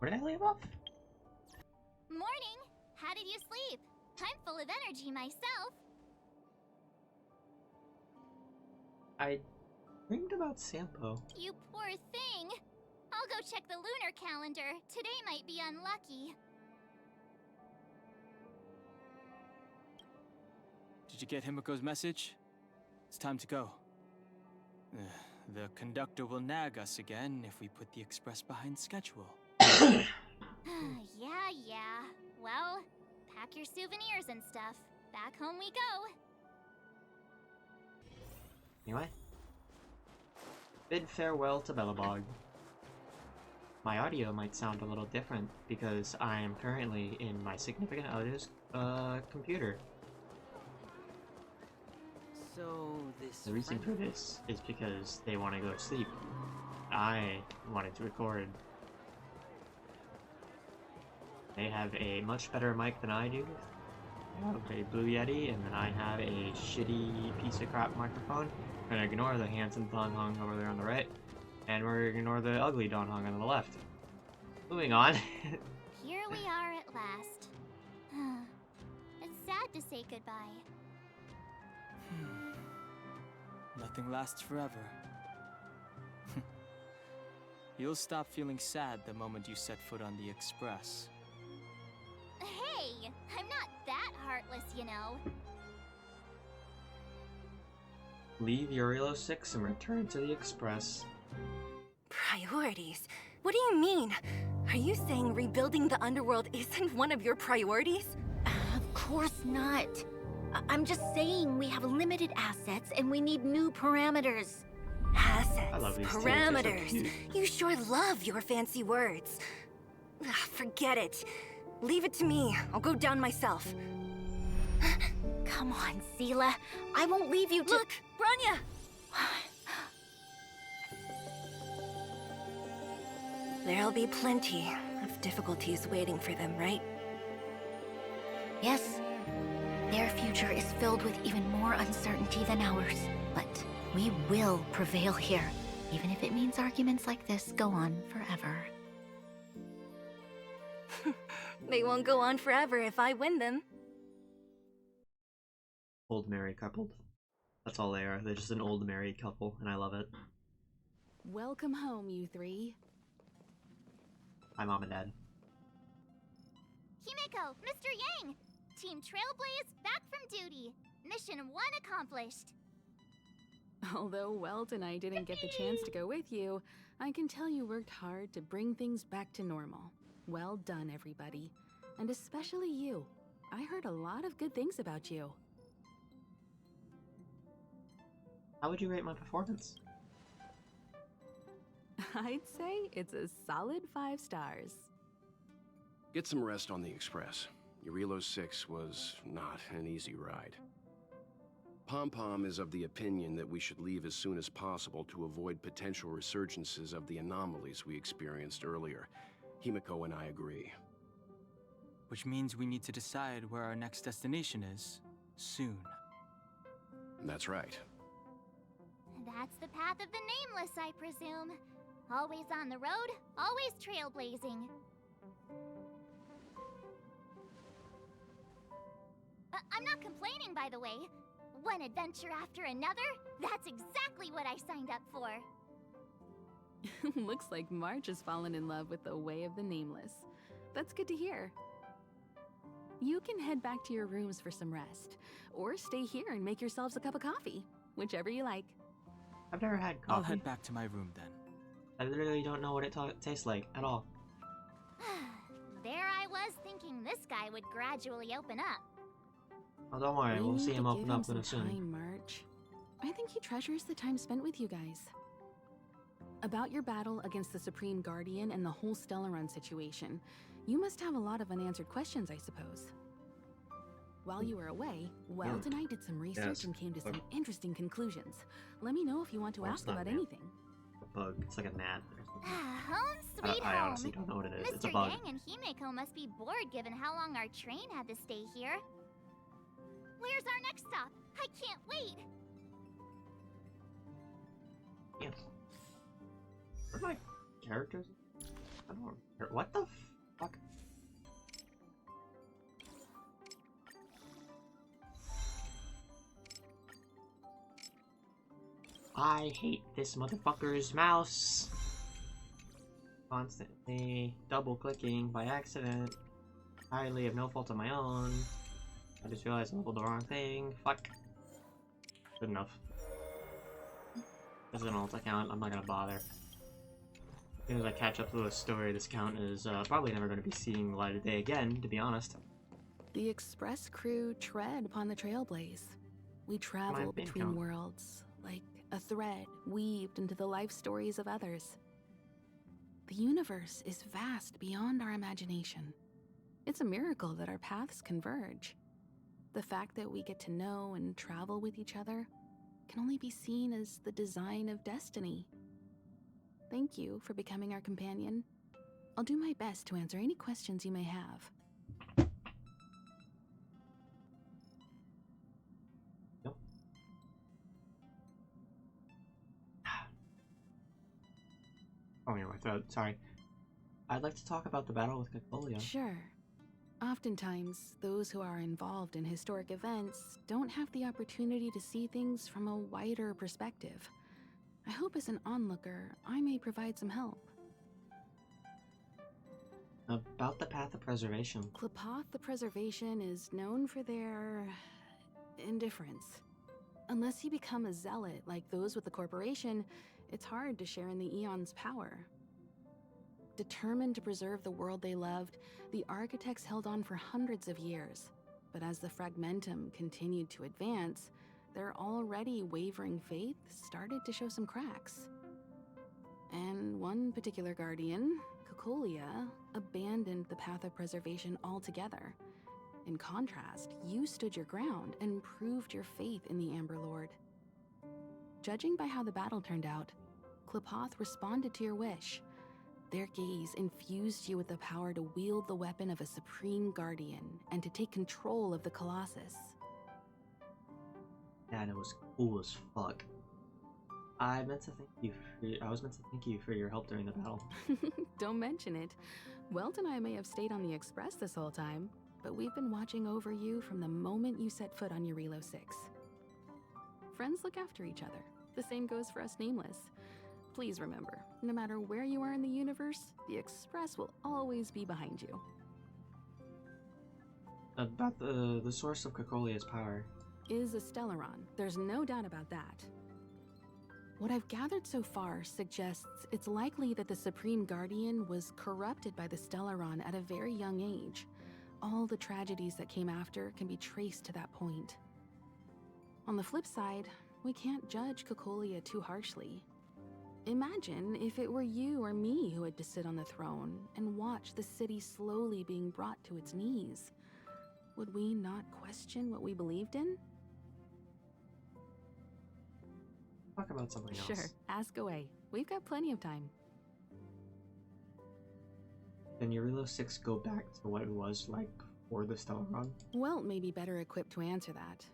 Where did I leave off? Morning! How did you sleep? I'm full of energy myself. I dreamed about Sampo. You poor thing. I'll go check the lunar calendar. Today might be unlucky. Did you get Himiko's message? It's time to go. The conductor will nag us again if we put the express behind schedule. Yeah. Well, pack your souvenirs and stuff. Back home we go. Anyway. Bid farewell to Bellabog. My audio might sound a little different because I am currently in my significant other's computer. So The reason for this is because they want to go to sleep. I wanted to record. They have a much better mic than I do. I have a Blue Yeti, and then I have a shitty piece of crap microphone. We're gonna ignore the handsome Don Hong over there on the right, and we're gonna ignore the ugly Don Hong on the left. Moving on. Here we are at last. It's sad to say goodbye. Nothing lasts forever. You'll stop feeling sad the moment you set foot on the express. Hey, I'm not that heartless, you know. Leave Urilo 6 and return to the express. Priorities? What do you mean? Are you saying rebuilding the underworld isn't one of your priorities? Of course not. I'm just saying we have limited assets and we need new parameters. Assets, I love these two, parameters. they're so cute. You sure love your fancy words. Forget it. Leave it to me. I'll go down myself. Come on, Seela. I won't leave you to— Look, Branya! There'll be plenty of difficulties waiting for them, right? Yes. Their future is filled with even more uncertainty than ours. But we will prevail here, even if it means arguments like this go on forever. They won't go on forever if I win them. Old married coupled. That's all they are. They're just an old married couple, and I love it. Welcome home, you three. Hi, Mom and Dad. Himiko, Mr. Yang! Team Trailblaze back from duty. Mission 1 accomplished. Although Welt and I didn't get the chance to go with you, I can tell you worked hard to bring things back to normal. Well done, everybody. And especially you. I heard a lot of good things about you. How would you rate my performance? I'd say it's a solid 5 stars. Get some rest on the express. Urilo 6 was not an easy ride. Pom-Pom is of the opinion that we should leave as soon as possible to avoid potential resurgences of the anomalies we experienced earlier. Himiko and I agree. Which means we need to decide where our next destination is, soon. That's right. That's the path of the Nameless, I presume. Always on the road, always trailblazing. I'm not complaining, by the way. One adventure after another, that's exactly what I signed up for. Looks like March has fallen in love with the way of the Nameless. That's good to hear. You can head back to your rooms for some rest, or stay here and make yourselves a cup of coffee, whichever you like. I've never had coffee. I'll head back to my room then. I literally don't know what it tastes like at all. There I was thinking this guy would gradually open up. Oh, don't worry, We we'll need see to him open give up some soon. time, March. I think he treasures the time spent with you guys. About your battle against the Supreme Guardian and the whole Stellaron situation, you must have a lot of unanswered questions, I suppose. While you were away, Weld and I did some research and came to some interesting conclusions. Let me know if you want to ask about anything. A bug. It's like a gnat. Home sweet I home. honestly don't know what it is. It's a Mr. bug. Yang and Himiko must be bored given how long our train had to stay here. Where's our next stop? I can't wait! Yes. Where are my characters? I don't. What the fuck? I hate this motherfucker's mouse. Constantly double clicking by accident. Entirely of no fault of my own. I just realized I leveled the wrong thing. Fuck. Good enough. This is an alt account, I'm not gonna bother. As soon as I catch up to the story, this account is probably never gonna be seeing the light of day again, to be honest. The express crew tread upon the trailblaze. We travel between account. worlds, like a thread weaved into the life stories of others. The universe is vast beyond our imagination. It's a miracle that our paths converge. The fact that we get to know and travel with each other can only be seen as the design of destiny. Thank you for becoming our companion. I'll do my best to answer any questions you may have. Yep. Oh, yeah, my throat. Sorry. I'd like to talk about the battle with Cacolia. Sure. Oftentimes, those who are involved in historic events don't have the opportunity to see things from a wider perspective. I hope as an onlooker, I may provide some help. About the Path of Preservation. Klapoth the Preservation is known for their indifference. Unless you become a zealot like those with the corporation, it's hard to share in the Eon's power. Determined to preserve the world they loved, the architects held on for hundreds of years. But as the Fragmentum continued to advance, their already wavering faith started to show some cracks. And one particular guardian, Cacolia, abandoned the Path of Preservation altogether. In contrast, you stood your ground and proved your faith in the Amber Lord. Judging by how the battle turned out, Klapoth responded to your wish. Their gaze infused you with the power to wield the weapon of a supreme guardian and to take control of the Colossus. Yeah, and it was cool as fuck. I was meant to thank you for your help during the battle. Don't mention it. Welt and I may have stayed on the Express this whole time, but we've been watching over you from the moment you set foot on Eurilo 6. Friends look after each other. The same goes for us Nameless. Please remember, no matter where you are in the universe, the Express will always be behind you. About the source of Cacolia's power. Is a Stellaron. There's no doubt about that. What I've gathered so far suggests it's likely that the Supreme Guardian was corrupted by the Stellaron at a very young age. All the tragedies that came after can be traced to that point. On the flip side, we can't judge Cacolia too harshly. Imagine if it were you or me who had to sit on the throne and watch the city slowly being brought to its knees. Would we not question what we believed in? Talk about something else. Sure, ask away. We've got plenty of time. Can Eurilo 6 go back to what it was like before the Stellaron? Welt may be better equipped to answer that.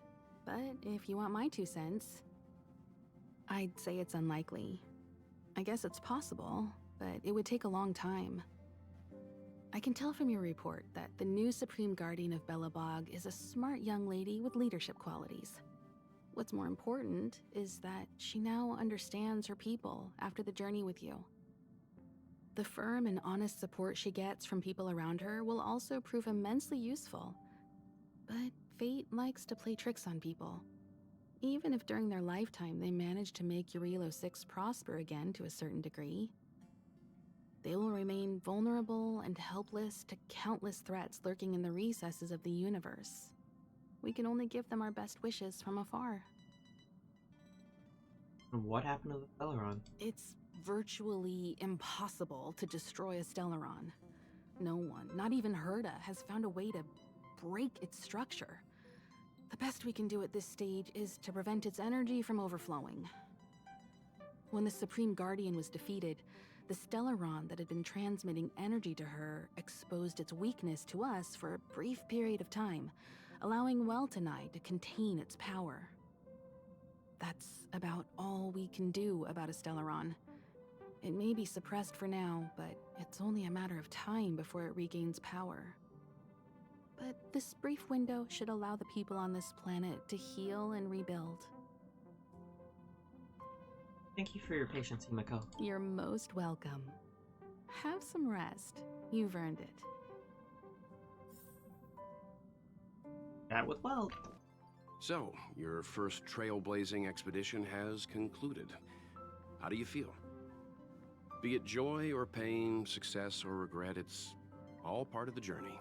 But if you want my 2 cents, I'd say it's unlikely. I guess it's possible, but it would take a long time. I can tell from your report that the new Supreme Guardian of Belobog is a smart young lady with leadership qualities. What's more important is that she now understands her people after the journey with you. The firm and honest support she gets from people around her will also prove immensely useful. But fate likes to play tricks on people. Even if during their lifetime they manage to make Eurilo 6 prosper again to a certain degree, they will remain vulnerable and helpless to countless threats lurking in the recesses of the universe. We can only give them our best wishes from afar. And what happened to the Stellaron? It's virtually impossible to destroy a Stellaron. No one, not even Herda, has found a way to break its structure. The best we can do at this stage is to prevent its energy from overflowing. When the Supreme Guardian was defeated, the Stellaron that had been transmitting energy to her exposed its weakness to us for a brief period of time, allowing Welt and I to contain its power. That's about all we can do about a Stellaron. It may be suppressed for now, but it's only a matter of time before it regains power. But this brief window should allow the people on this planet to heal and rebuild. Thank you for your patience, Himiko. You're most welcome. Have some rest. You've earned it. That was well. So, your first trailblazing expedition has concluded. How do you feel? Be it joy or pain, success or regret, it's all part of the journey.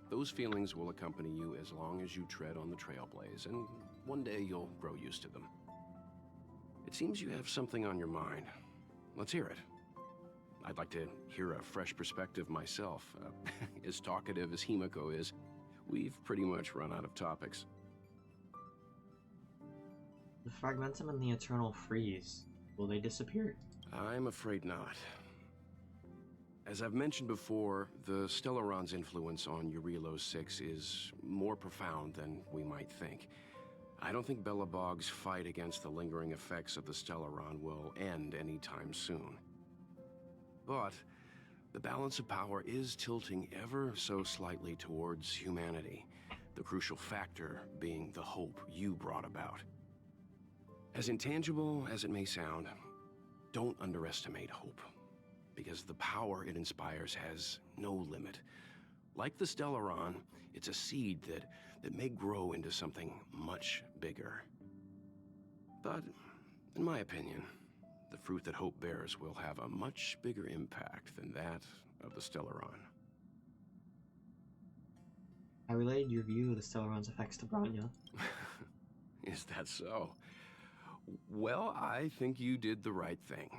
Those feelings will accompany you as long as you tread on the trailblaze, and one day you'll grow used to them. It seems you have something on your mind. Let's hear it. I'd like to hear a fresh perspective myself. As talkative as Himiko is, we've pretty much run out of topics. The Fragmentum and the Eternal Freeze, will they disappear? I'm afraid not. As I've mentioned before, the Stellaron's influence on Eurilo 6 is more profound than we might think. I don't think Belobog's fight against the lingering effects of the Stellaron will end anytime soon. But the balance of power is tilting ever so slightly towards humanity, the crucial factor being the hope you brought about. As intangible as it may sound, don't underestimate hope, because the power it inspires has no limit. Like the Stellaron, it's a seed that may grow into something much bigger. But, in my opinion, the fruit that hope bears will have a much bigger impact than that of the Stellaron. I relayed your view of the Stellaron's effects to Branya. Is that so? Well, I think you did the right thing.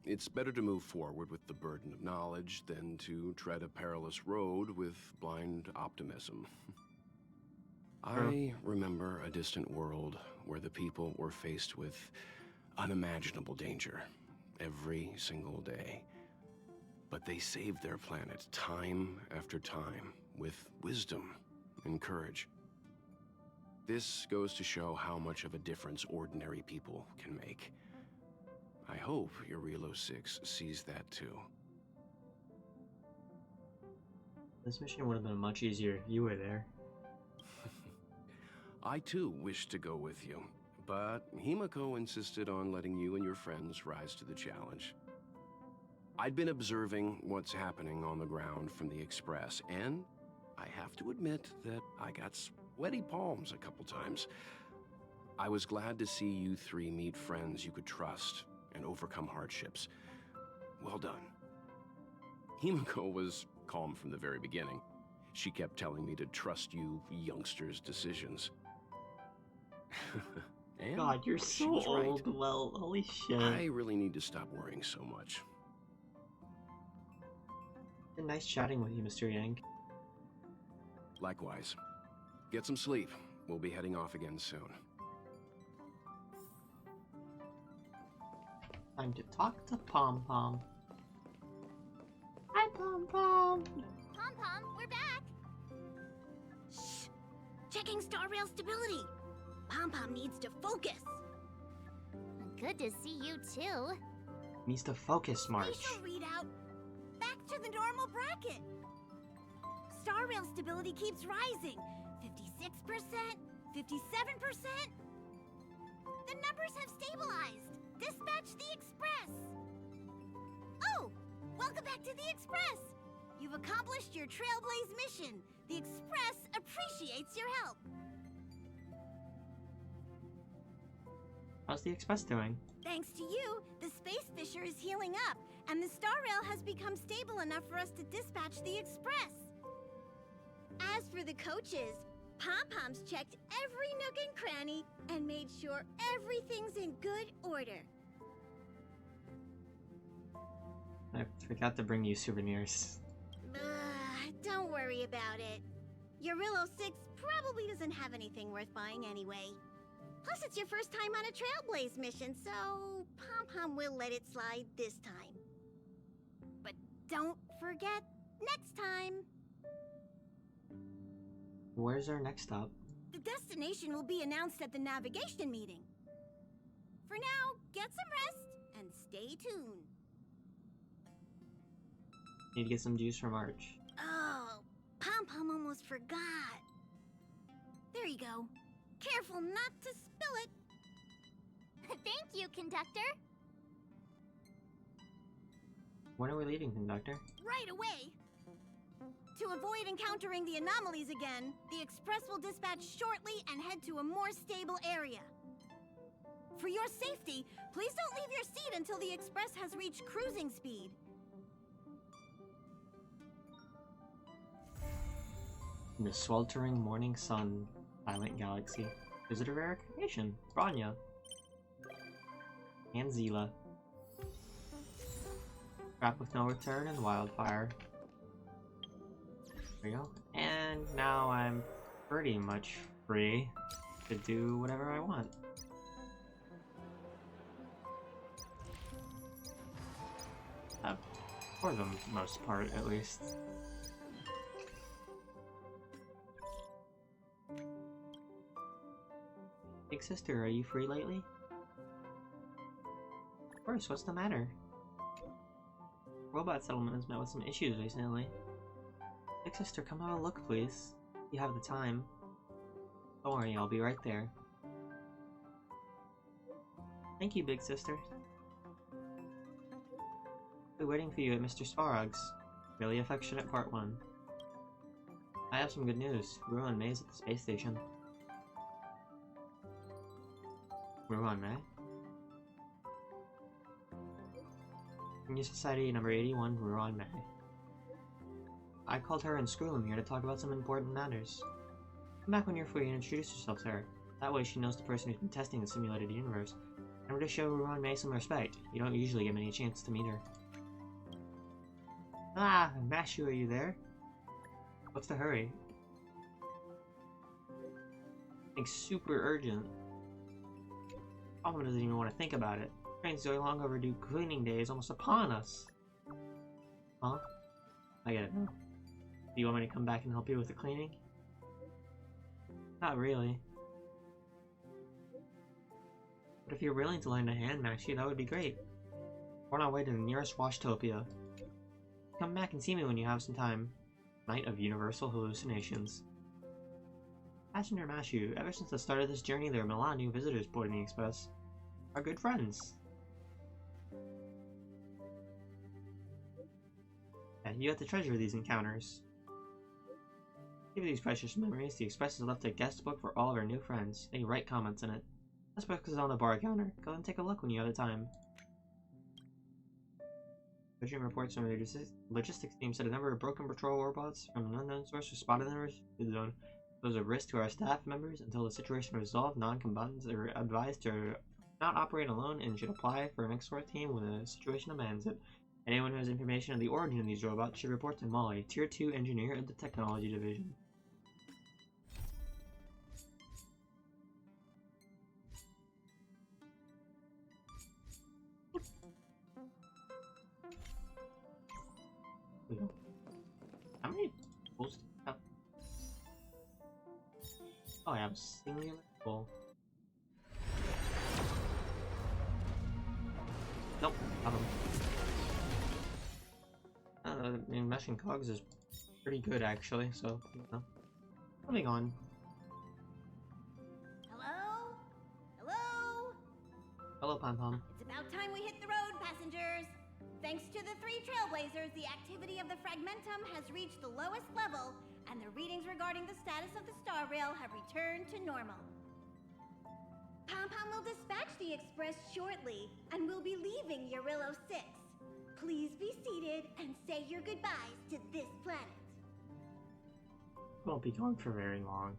It's better to move forward with the burden of knowledge than to tread a perilous road with blind optimism. I remember a distant world where the people were faced with unimaginable danger every single day. But they saved their planet time after time with wisdom and courage. This goes to show how much of a difference ordinary people can make. I hope Eurilo 6 sees that too. This mission would have been much easier if you were there. I too wish to go with you, but Himiko insisted on letting you and your friends rise to the challenge. I'd been observing what's happening on the ground from the Express, and I have to admit that I got sweaty palms a couple times. I was glad to see you three meet friends you could trust and overcome hardships. Well done. Himiko was calm from the very beginning. She kept telling me to trust you youngsters' decisions. And God, you're so she's right. old. Well, holy shit. I really need to stop worrying so much. Been nice chatting with you, Mr. Yang. Likewise. Get some sleep. We'll be heading off again soon. Time to talk to Pom Pom. Hi, Pom Pom. Pom Pom, we're back! Shh! Checking star rail stability! Pom Pom needs to focus! Good to see you too. Needs to focus, March. Spatial readout! Back to the normal bracket! Star rail stability keeps rising. 56%, 57%. The numbers have stabilized. Dispatch the Express! Oh! Welcome back to the Express! You've accomplished your Trailblaze mission. The Express appreciates your help. How's the Express doing? Thanks to you, the Space Fisher is healing up, and the Star Rail has become stable enough for us to dispatch the Express. As for the coaches, Pom-Pom's checked every nook and cranny and made sure everything's in good order. I forgot to bring you souvenirs. Don't worry about it. Eurilo 6 probably doesn't have anything worth buying anyway. Plus, it's your first time on a Trailblaze mission, so Pom-Pom will let it slide this time. But don't forget, next time! Where's our next stop? The destination will be announced at the navigation meeting. For now, get some rest and stay tuned. Need to get some juice for March. Oh, Pom Pom almost forgot. There you go. Careful not to spill it. Thank you, conductor. When are we leaving, conductor? Right away. To avoid encountering the anomalies again, the express will dispatch shortly and head to a more stable area. For your safety, please don't leave your seat until the express has reached cruising speed. In the sweltering morning sun, silent galaxy. Visitor verification. Branya. And Zila. Trap with no return and wildfire. There we go. And now I'm pretty much free to do whatever I want. For the most part, at least. Big sister, are you free lately? Of course, what's the matter? Robot settlement has met with some issues recently. Big sister, come have a look, please. If you have the time. Don't worry, I'll be right there. Thank you, big sister. I'll be waiting for you at Mr. Svarog's. Really Affectionate Part 1. I have some good news. Ruan May's at the space station. Ruan May? New Society number 81, Ruan May. I called her and Skrullum here to talk about some important matters. Come back when you're free and introduce yourself to her. That way she knows the person who's been testing the simulated universe. And we're to show Ruan May some respect. You don't usually get many chances to meet her. Ah, Mashiuwu, are you there? What's the hurry? Like super urgent. Problem doesn't even want to think about it. Train's so long overdue cleaning day is almost upon us. Huh? I get it now. Do you want me to come back and help you with the cleaning? Not really. But if you're willing to lend a hand, Maxie, that would be great. We're on our way to the nearest Washtopia. Come back and see me when you have some time. Night of Universal Hallucinations. Passenger Mashiuwu, ever since the start of this journey, there have been a lot of new visitors boarding the express. Our good friends. Yeah, you have to treasure these encounters. Give these precious memories, the express has left a guest book for all of our new friends. They write comments in it. This book is on the bar counter. Go and take a look when you have the time. Judging reports from the logistics team said a number of broken patrol robots from an unknown source were spotted in the zone. Those of risk to our staff members. Until the situation is resolved, non-combatants are advised to not operate alone and should apply for an escort team when the situation demands it. Anyone who has information on the origin of these robots should report to Molly, Tier 2 Engineer of the Technology Division. How many tools do I have? Oh, I have singular tool. Nope, got him. The meshing cogs is pretty good actually, so you know. Moving on. Hello? Hello? Hello, Pom Pom. It's about time we hit the road, passengers. Thanks to the 3 Trailblazers, the activity of the Fragmentum has reached the lowest level, and the readings regarding the status of the Star Rail have returned to normal. Pom Pom will dispatch the express shortly, and we'll be leaving Eurillo 6. Please be seated and say your goodbyes to this planet. Won't be gone for very long.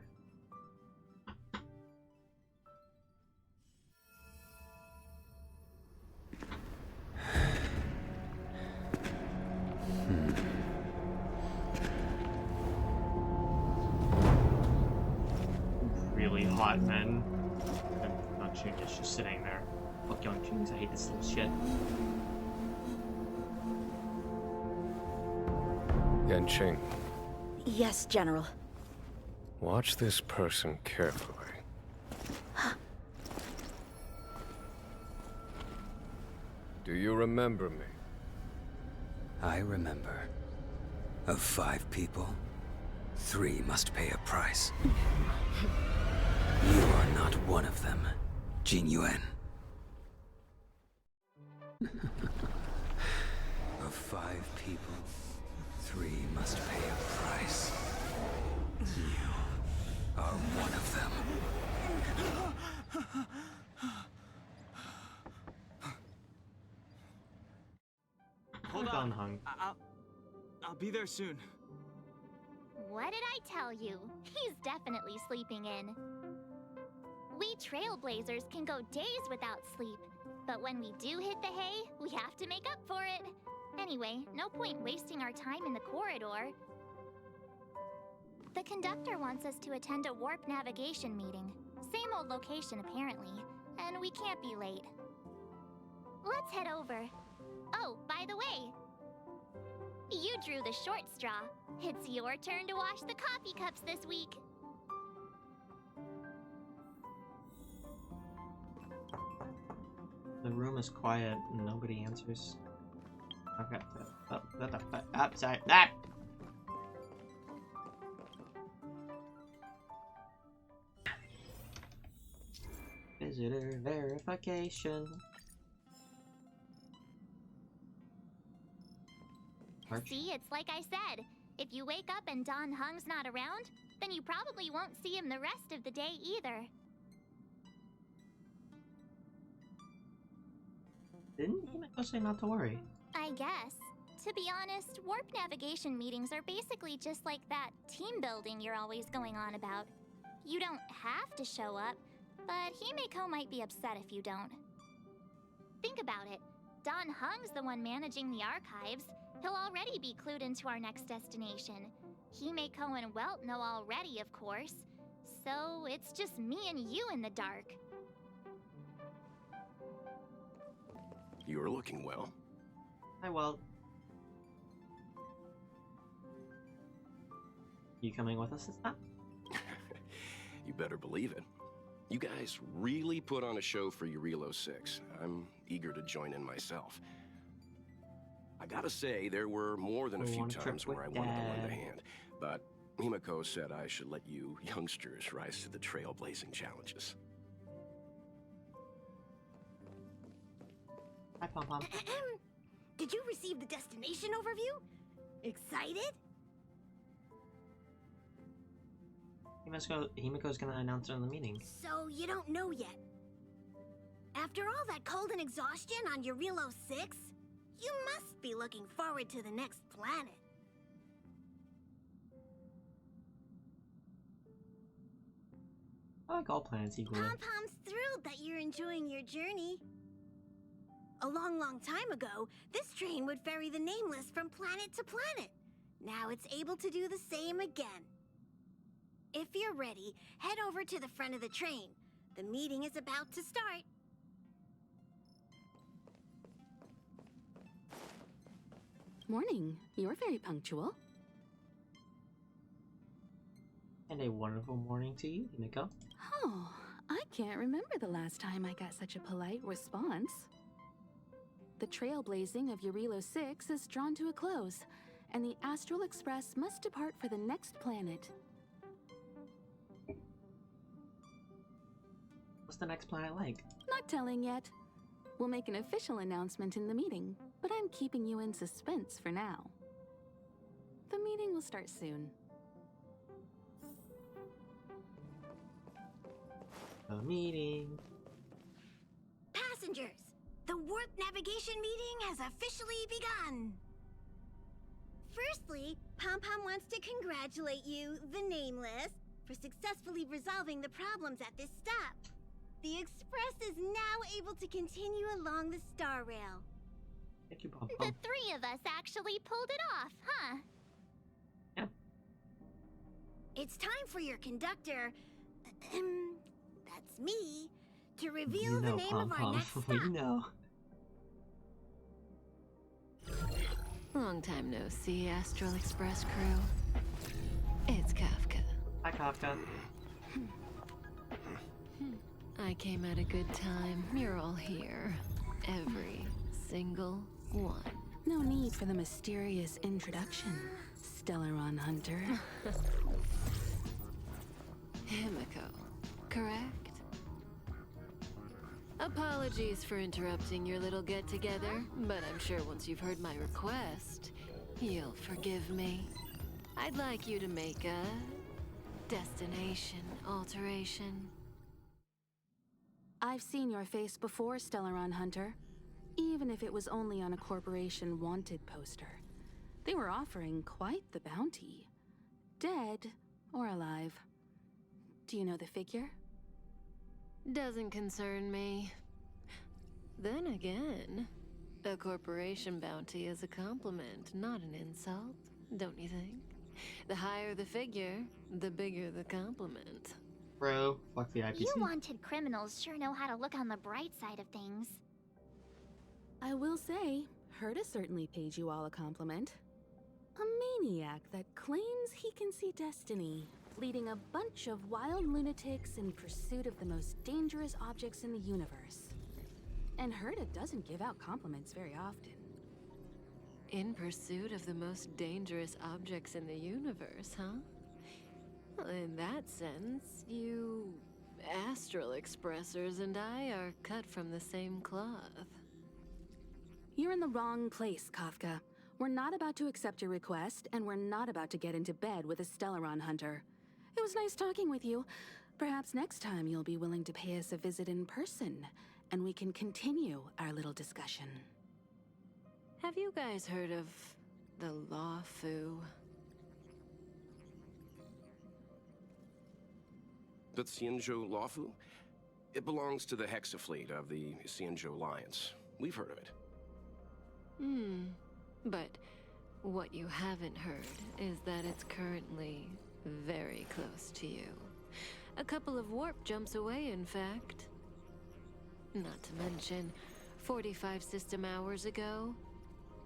Really hot men. And not Ching is just sitting there. Fuck young Chings, I hate this little shit. Yanqing, Yes, General. watch this person carefully. Do you remember me? I remember. Of 5 people, 3 must pay a price. You are not one of them, Jin Yuan. Of 5 people, 3 must pay a price. You are one of them. Hold Don on. Hung. I'll be there soon. What did I tell you? He's definitely sleeping in. We trailblazers can go days without sleep, but when we do hit the hay, we have to make up for it. Anyway, no point wasting our time in the corridor. The conductor wants us to attend a warp navigation meeting. Same old location, apparently, and we can't be late. Let's head over. Oh, by the way, you drew the short straw. It's your turn to wash the coffee cups this week. The room is quiet and nobody answers. I've got to. Oh, what the fuck? Ah, sorry. Ah! Visitor verification. See, it's like I said. If you wake up and Don Hung's not around, then you probably won't see him the rest of the day either. Didn't Himeko say not to worry? I guess. To be honest, warp navigation meetings are basically just like that team building you're always going on about. You don't have to show up, but Himeko might be upset if you don't. Think about it. Don Hung's the one managing the archives. He'll already be clued into our next destination. Himeko and Welt know already, of course. So it's just me and you in the dark. You're looking well. Hi, Welt. You coming with us this time? You better believe it. You guys really put on a show for Eurilo 6. I'm eager to join in myself. I gotta say, there were more than a few times where I wanted to lend a hand, but Himeko said I should let you youngsters rise to the trailblazing challenges. Hi, Pom Pom. Did you receive the destination overview? Excited? Himeko's gonna announce it in the meeting. So you don't know yet. After all that cold and exhaustion on Eurilo 6, you must be looking forward to the next planet. I like all planets equally. Pom-Pom's thrilled that you're enjoying your journey. A long, long time ago, this train would ferry the Nameless from planet to planet. Now it's able to do the same again. If you're ready, head over to the front of the train. The meeting is about to start. Morning. You're very punctual. And a wonderful morning to you, Himeko. Oh, I can't remember the last time I got such a polite response. The trailblazing of Eurilo 6 is drawn to a close, and the Astral Express must depart for the next planet. What's the next planet like? Not telling yet. We'll make an official announcement in the meeting, but I'm keeping you in suspense for now. The meeting will start soon. A meeting. Passengers, the warp navigation meeting has officially begun. Firstly, Pom-Pom wants to congratulate you, the Nameless, for successfully resolving the problems at this stop. The Express is now able to continue along the Star Rail. Thank you, Pom The Pom. 3 of us actually pulled it off, huh? Yeah. It's time for your conductor, that's me, to reveal You know, the name of our Pom-Pom. next stop. We know. Long time no see, Astral Express crew. It's Kafka. Hi, Kafka. I came at a good time. You're all here. Every single one. No need for the mysterious introduction. Stellaron Hunter. Himiko, correct? Apologies for interrupting your little get-together, but I'm sure once you've heard my request, you'll forgive me. I'd like you to make a destination alteration. I've seen your face before, Stellaron Hunter. Even if it was only on a corporation wanted poster. They were offering quite the bounty. Dead or alive. Do you know the figure? Doesn't concern me. Then again, a corporation bounty is a compliment, not an insult, don't you think? The higher the figure, the bigger the compliment. Bro, fuck the IPC. You wanted criminals sure know how to look on the bright side of things. I will say, Herta certainly paid you all a compliment. A maniac that claims he can see destiny, leading a bunch of wild lunatics in pursuit of the most dangerous objects in the universe. And Herta doesn't give out compliments very often. In pursuit of the most dangerous objects in the universe, huh? Well, in that sense, you astral expressors and I are cut from the same cloth. You're in the wrong place, Kafka. We're not about to accept your request, and we're not about to get into bed with a Stellaron Hunter. It was nice talking with you. Perhaps next time you'll be willing to pay us a visit in person, and we can continue our little discussion. Have you guys heard of the Law Fu? The Xianzhou Lawfu? It belongs to the Hexafleet of the Xianzhou Alliance. We've heard of it. But what you haven't heard is that it's currently very close to you. A couple of warp jumps away, in fact. Not to mention, 45 system hours ago,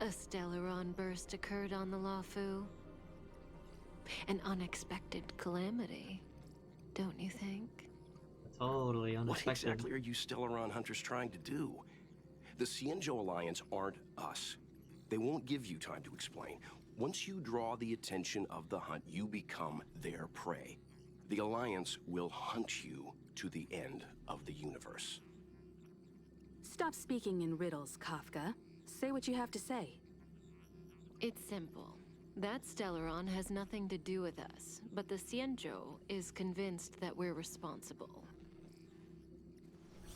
a Stellaron burst occurred on the Lawfu. An unexpected calamity, don't you think? Totally unexpected. What exactly are you Stellaron hunters trying to do? The Xianzhou Alliance aren't us. They won't give you time to explain. Once you draw the attention of the hunt, you become their prey. The Alliance will hunt you to the end of the universe. Stop speaking in riddles, Kafka. Say what you have to say. It's simple. That Stellaron has nothing to do with us, but the Xianzhou is convinced that we're responsible.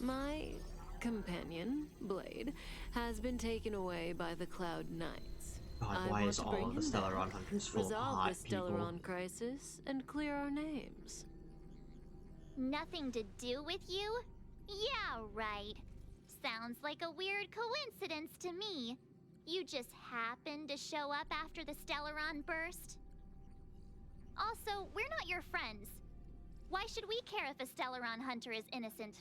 My companion, Blade, has been taken away by the Cloud Knights. God, why is all of the Stellaron hunters full of hot resolve the Stellaron people? crisis and clear our names. Nothing to do with you? Yeah, right. Sounds like a weird coincidence to me. You just happened to show up after the Stellaron burst? Also, we're not your friends. Why should we care if a Stellaron hunter is innocent,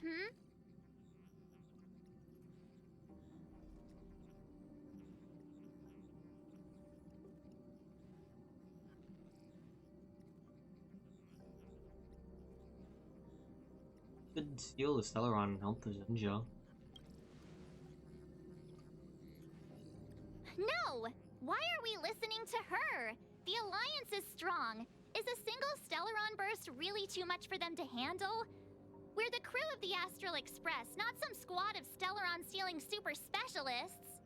Could steal the Stellaron and help the Zenjo. No! Why are we listening to her? The Alliance is strong. Is a single Stellaron burst really too much for them to handle? We're the crew of the Astral Express, not some squad of Stellaron-stealing super specialists.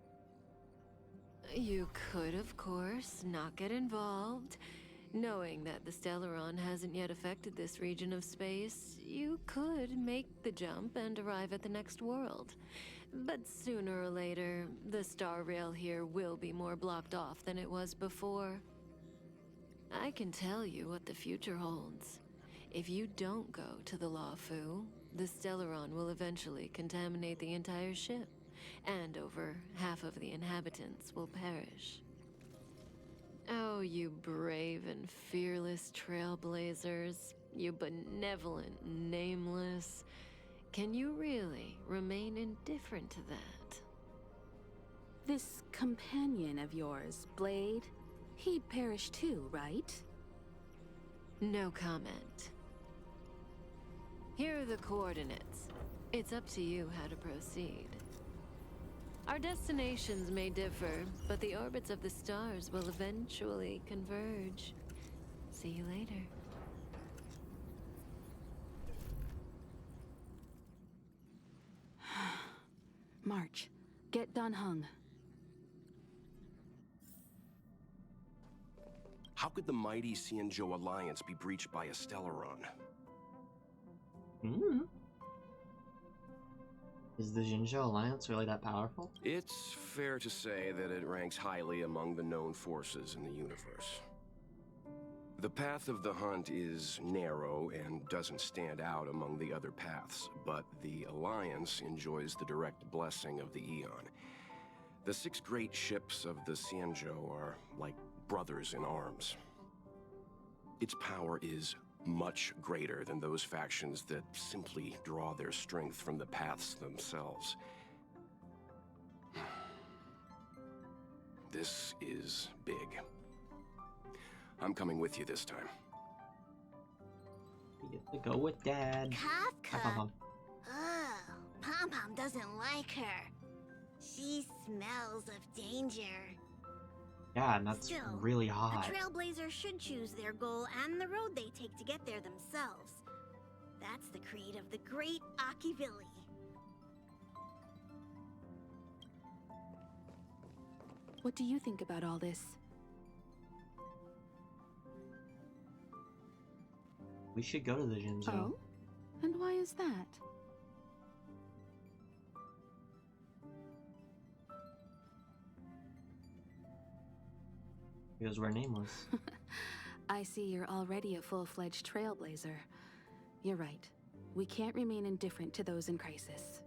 You could, of course, not get involved. Knowing that the Stellaron hasn't yet affected this region of space, you could make the jump and arrive at the next world. But sooner or later, the star rail here will be more blocked off than it was before. I can tell you what the future holds. If you don't go to the Lawfu, the Stellaron will eventually contaminate the entire ship, and over half of the inhabitants will perish. Oh, you brave and fearless trailblazers, you benevolent nameless. Can you really remain indifferent to that? This companion of yours, Blade, he'd perish too, right? No comment. Here are the coordinates. It's up to you how to proceed. Our destinations may differ, but the orbits of the stars will eventually converge. See you later. March, get Dan Heng. How could the mighty Xianzhou Alliance be breached by a Stellaron? Hmm. Is the Jinzhou Alliance really that powerful? It's fair to say that it ranks highly among the known forces in the universe. The path of the hunt is narrow and doesn't stand out among the other paths, but the Alliance enjoys the direct blessing of the Eon. The 6 great ships of the Xianzhou are like brothers in arms. Its power is much greater than those factions that simply draw their strength from the paths themselves. This is big. I'm coming with you this time. You get to go with Dad. Kafka? Pom-pom. Oh, Pom-Pom doesn't like her. She smells of danger. Yeah, and that's Still, really a hot. trailblazer should choose their goal and the road they take to get there themselves. That's the creed of the great Akivilli. What do you think about all this? We should go to the Jinzhou. Oh? And why is that? Because we're nameless. I see you're already a full-fledged trailblazer. You're right. We can't remain indifferent to those in crisis.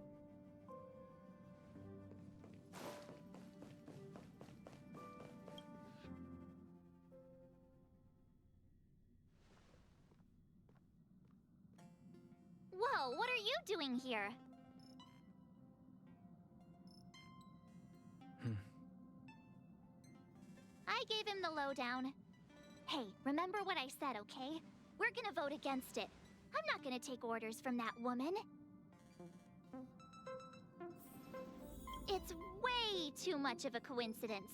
Whoa, what are you doing here? I gave him the lowdown. Hey, remember what I said, okay? We're gonna vote against it. I'm not gonna take orders from that woman. It's way too much of a coincidence.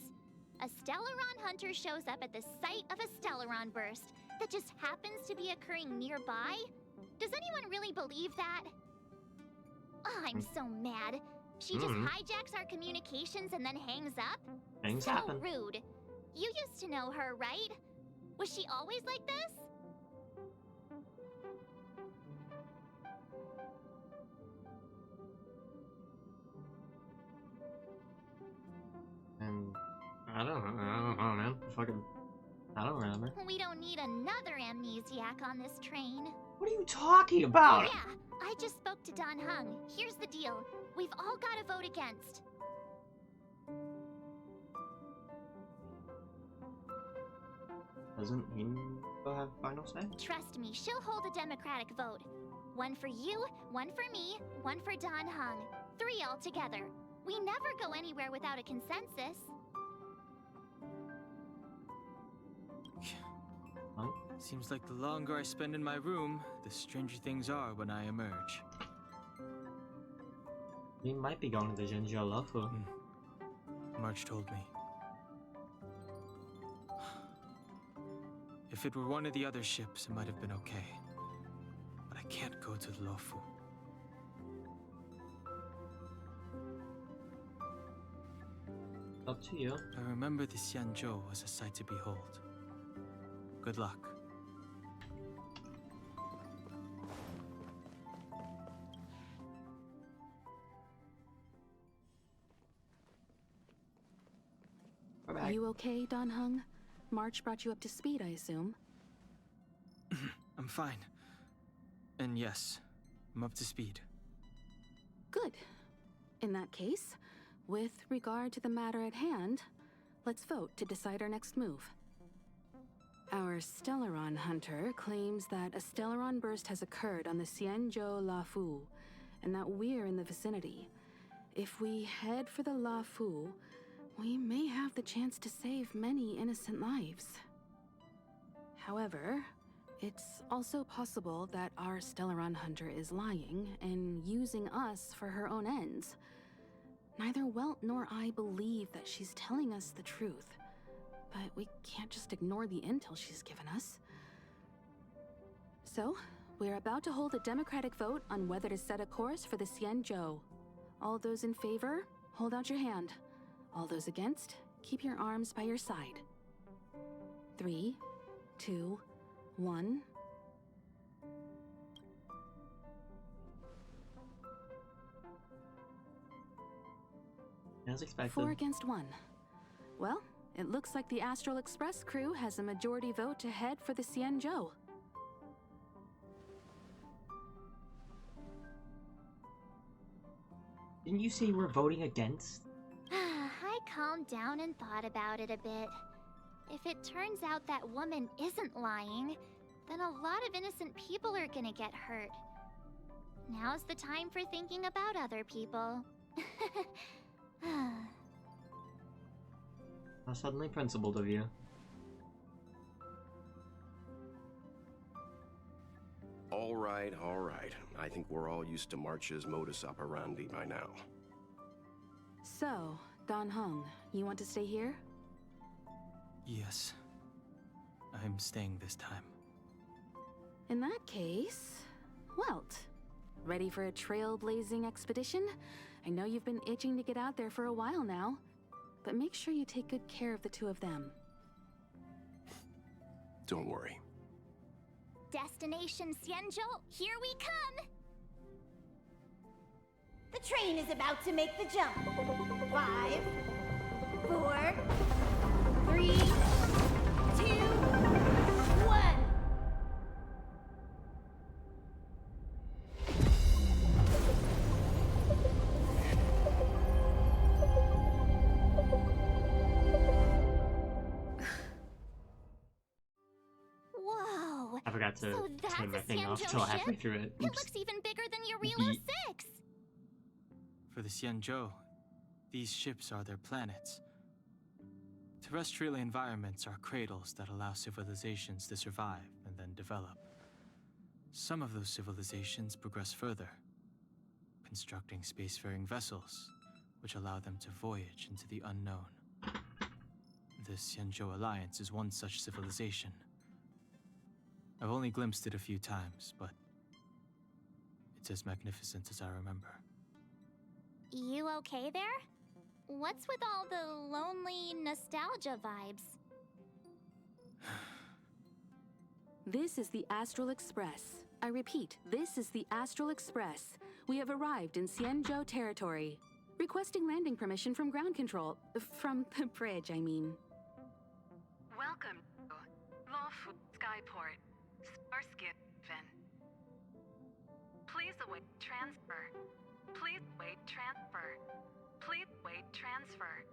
A Stellaron hunter shows up at the site of a Stellaron burst that just happens to be occurring nearby? Does anyone really believe that? Oh, I'm so mad. She just hijacks our communications and then hangs up? Things So happen. rude. You used to know her, right? Was she always like this? And I don't know, man. I don't remember. We don't need another amnesiac on this train. What are you talking about? Yeah, I just spoke to Dan Heng. Here's the deal. We've all got to vote against. Doesn't Hinko have final say? Trust me, she'll hold a democratic vote. One for you, one for me, one for Dan Heng. 3 altogether. We never go anywhere without a consensus. Huh? Seems like the longer I spend in my room, the stranger things are when I emerge. We might be going to the Jinzhou Luofu. March told me. If it were one of the other ships, it might have been okay. But I can't go to the Luofu. Up to you. I remember the Xianzhou was a sight to behold. Good luck. Are you okay, Dan Heng? March brought you up to speed, I assume. I'm fine. And yes, I'm up to speed. Good. In that case, with regard to the matter at hand, let's vote to decide our next move. Our Stellaron hunter claims that a Stellaron burst has occurred on the Xianzhou Luofu, and that we're in the vicinity. If we head for the Luofu, we may have the chance to save many innocent lives. However, it's also possible that our Stellaron hunter is lying and using us for her own ends. Neither Welt nor I believe that she's telling us the truth. But we can't just ignore the intel she's given us. So, we're about to hold a democratic vote on whether to set a course for the Xianzhou. All those in favor, hold out your hand. All those against, keep your arms by your side. 3, 2, 1. As expected. 4 against 1. Well, it looks like the Astral Express crew has a majority vote to head for the Xianzhou. Didn't you say we're voting against? I calmed down and thought about it a bit. If it turns out that woman isn't lying, then a lot of innocent people are gonna get hurt. Now's the time for thinking about other people. How suddenly principled of you. All right, all right. I think we're all used to March's modus operandi by now. So, Don Hung, you want to stay here? Yes. I'm staying this time. In that case, Welt, ready for a trailblazing expedition? I know you've been itching to get out there for a while now, but make sure you take good care of the two of them. Don't worry. Destination Xianzhou, here we come! The train is about to make the jump. 5, 4, 3, 2, 1. Whoa! I forgot to So that's turn my a thing off Xianzhou till halfway ship? through it. It Oops. looks even bigger than your Relo Yeet. 6! For the Xianzhou, these ships are their planets. Terrestrial environments are cradles that allow civilizations to survive and then develop. Some of those civilizations progress further, constructing spacefaring vessels, which allow them to voyage into the unknown. The Xianzhou Alliance is one such civilization. I've only glimpsed it a few times, but it's as magnificent as I remember. You okay there? What's with all the lonely nostalgia vibes? This is the Astral Express. I repeat, this is the Astral Express. We have arrived in Xianzhou territory. Requesting landing permission from ground control. From the bridge, I mean. Welcome to Lawfu Skyport, Starskin. Please await transfer. Please wait transfer. Please wait transfer.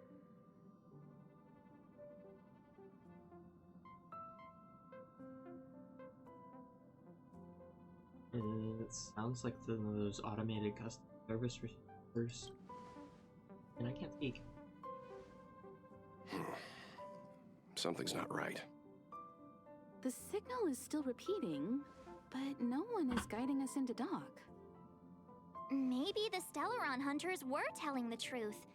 It sounds like those automated customer service receivers. And I can't speak. Something's not right. The signal is still repeating, but no one is guiding us into dock. Maybe the Stellaron hunters were telling the truth.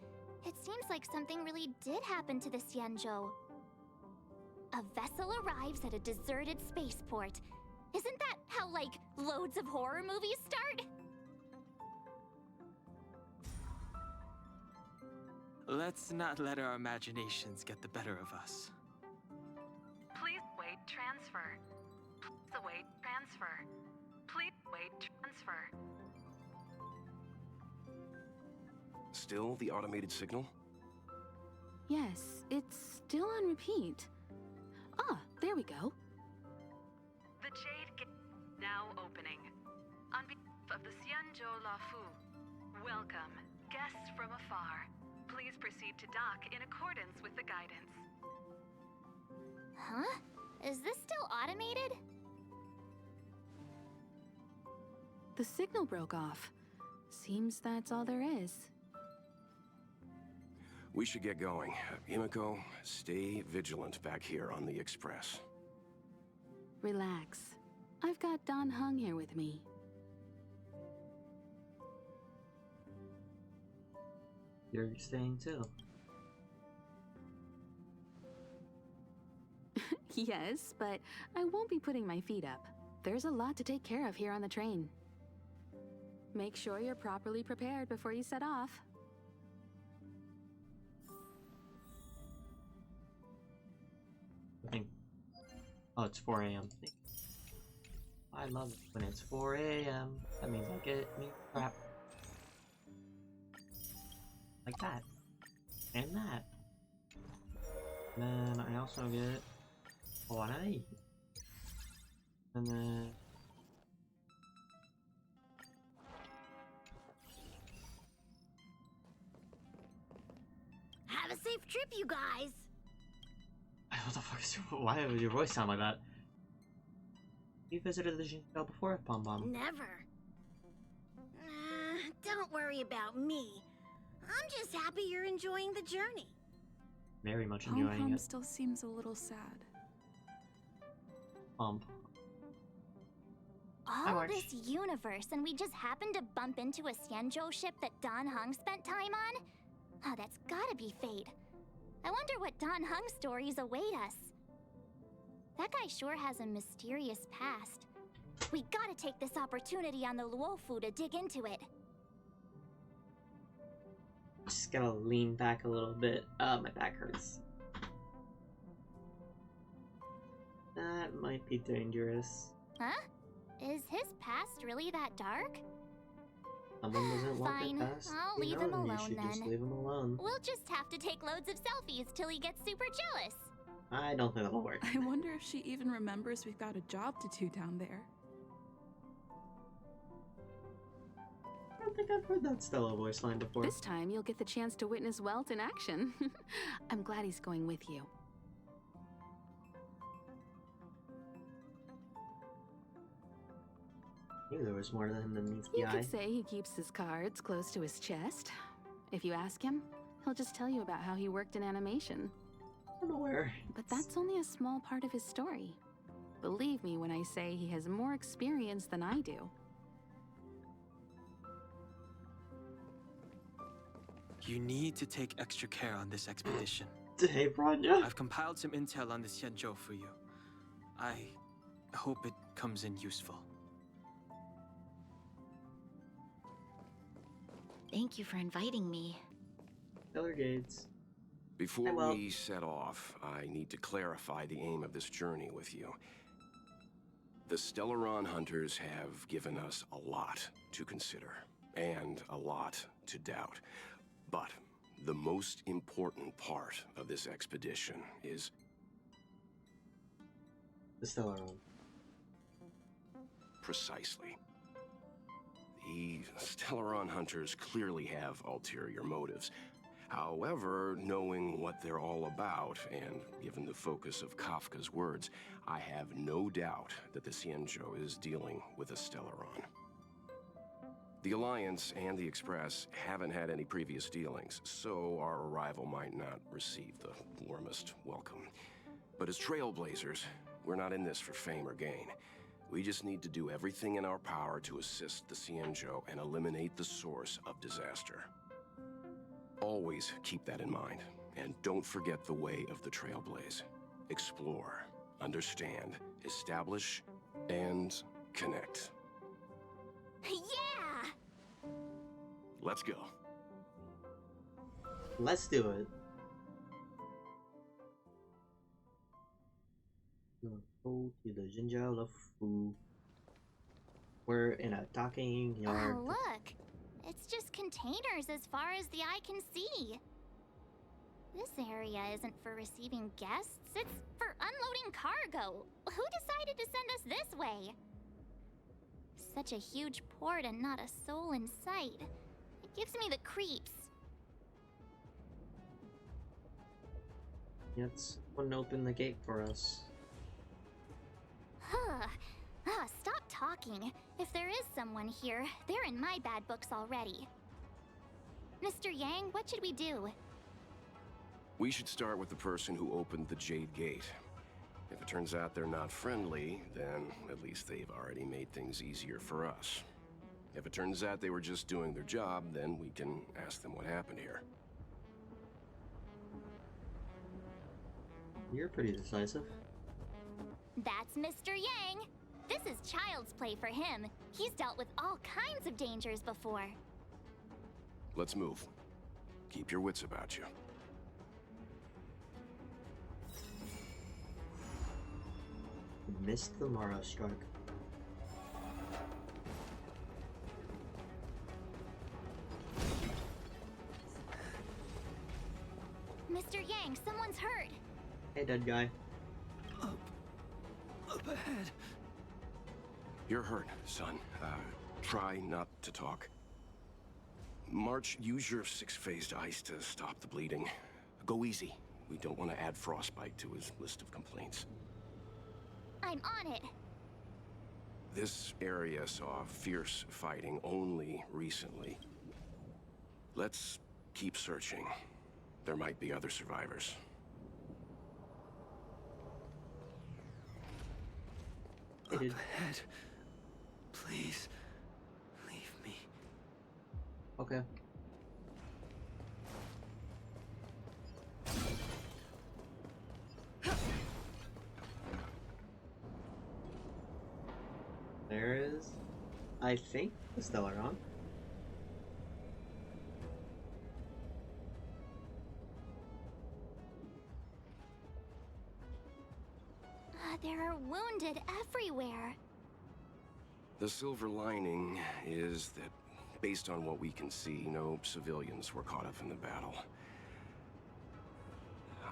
It seems like something really did happen to the Xianzhou. A vessel arrives at a deserted spaceport. Isn't that how, like, loads of horror movies start? Let's not let our imaginations get the better of us. Please wait transfer. Please await transfer. Please wait transfer. Still the automated signal? Yes, it's still on repeat. Ah, there we go. The Jade Gate now opening. On behalf of the Xianzhou Lawfu, welcome, guests from afar. Please proceed to dock in accordance with the guidance. Huh? Is this still automated? The signal broke off. Seems that's all there is. We should get going. Himiko, stay vigilant back here on the Express. Relax. I've got Don Hung here with me. You're staying too. Yes, but I won't be putting my feet up. There's a lot to take care of here on the train. Make sure you're properly prepared before you set off. I think. Oh, it's 4 a.m. I love it when it's 4 a.m. That means I get new crap. Like that. And that. And then I also get what I eat. And then Have a safe trip, you guys. what the fuck is your, why does your voice sound like that? You visited the Jinko before, Pom Pom? Never. Don't worry about me. I'm just happy you're enjoying the journey. Very much enjoying Pom-Pom it. still seems a little sad. Pom. All this universe, and we just happened to bump into a Xianzhou ship that Don Hung spent time on? Oh, that's gotta be fate. I wonder what Don Hung's stories await us. That guy sure has a mysterious past. We gotta take this opportunity on the Luofu to dig into it. Just gotta lean back a little bit. My back hurts. That might be dangerous. Huh? Is his past really that dark? Someone doesn't want Fine, their past. I'll leave him You alone should just then. leave him alone. We'll just have to take loads of selfies till he gets super jealous. I don't think that'll work. I wonder if she even remembers we've got a job to do down there. I don't think I've heard that Stella voice line before. This time you'll get the chance to witness Welt in action. I'm glad he's going with you. Knew there was more to him than meets the You eye. could say he keeps his cards close to his chest. If you ask him, he'll just tell you about how he worked in animation. I'm aware. But that's only a small part of his story. Believe me when I say he has more experience than I do. You need to take extra care on this expedition. Hey, Branja. I've compiled some intel on the Xianzhou for you. I hope it comes in useful. Thank you for inviting me. Stellar Gates. Before well- we set off, I need to clarify the aim of this journey with you. The Stellaron hunters have given us a lot to consider, and a lot to doubt. But the most important part of this expedition is The Stellaron. precisely. The Stellaron hunters clearly have ulterior motives. However, knowing what they're all about, and given the focus of Kafka's words, I have no doubt that the Xianzhou is dealing with a Stellaron. The Alliance and the Express haven't had any previous dealings, so our arrival might not receive the warmest welcome. But as trailblazers, we're not in this for fame or gain. We just need to do everything in our power to assist the Xianzhou and eliminate the source of disaster. Always keep that in mind, and don't forget the way of the Trailblaze. Explore, understand, establish, and connect. Yeah! Let's go. Let's do it. Go to the Jinzhou Luofu. We're in a docking yard. Oh, look! It's just containers as far as the eye can see. This area isn't for receiving guests, it's for unloading cargo. Who decided to send us this way? Such a huge port and not a soul in sight. It gives me the creeps. Yes, wouldn't open the gate for us. Stop talking. If there is someone here, they're in my bad books already. Mr. Yang, what should we do? We should start with the person who opened the Jade Gate. If it turns out they're not friendly, then at least they've already made things easier for us. If it turns out they were just doing their job, then we can ask them what happened here. You're pretty decisive. That's Mr. Yang. This is child's play for him. He's dealt with all kinds of dangers before. Let's move. Keep your wits about you. Missed the Mara strike. Mr. Yang, someone's hurt. Hey, dead guy. Up ahead. You're hurt, son. Try not to talk. March, use your 6-phased ice to stop the bleeding. Go easy. We don't want to add frostbite to his list of complaints. I'm on it. This area saw fierce fighting only recently. Let's keep searching. There might be other survivors. Up ahead. Please, leave me. Okay. There is, I think, the Stellaron. There are wounded everywhere. The silver lining is that, based on what we can see, no civilians were caught up in the battle.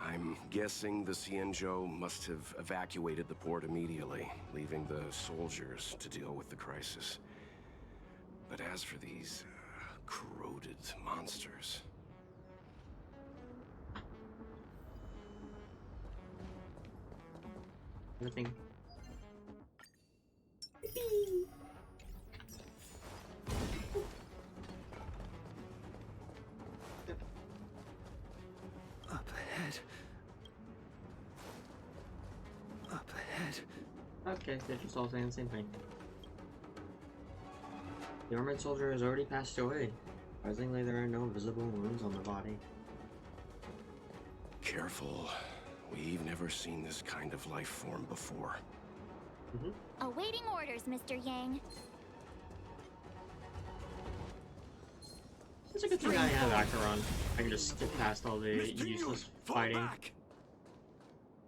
I'm guessing the Xianzhou must have evacuated the port immediately, leaving the soldiers to deal with the crisis. But as for these corroded monsters... Nothing. Up ahead. Up ahead. Okay, they're just all saying the same thing. The armored soldier has already passed away. Surprisingly, there are no visible wounds on the body. Careful. We've never seen this kind of life form before. Awaiting orders, Mr. Yang. It's a good thing I have Acheron. I can just skip past all the useless fighting. Back.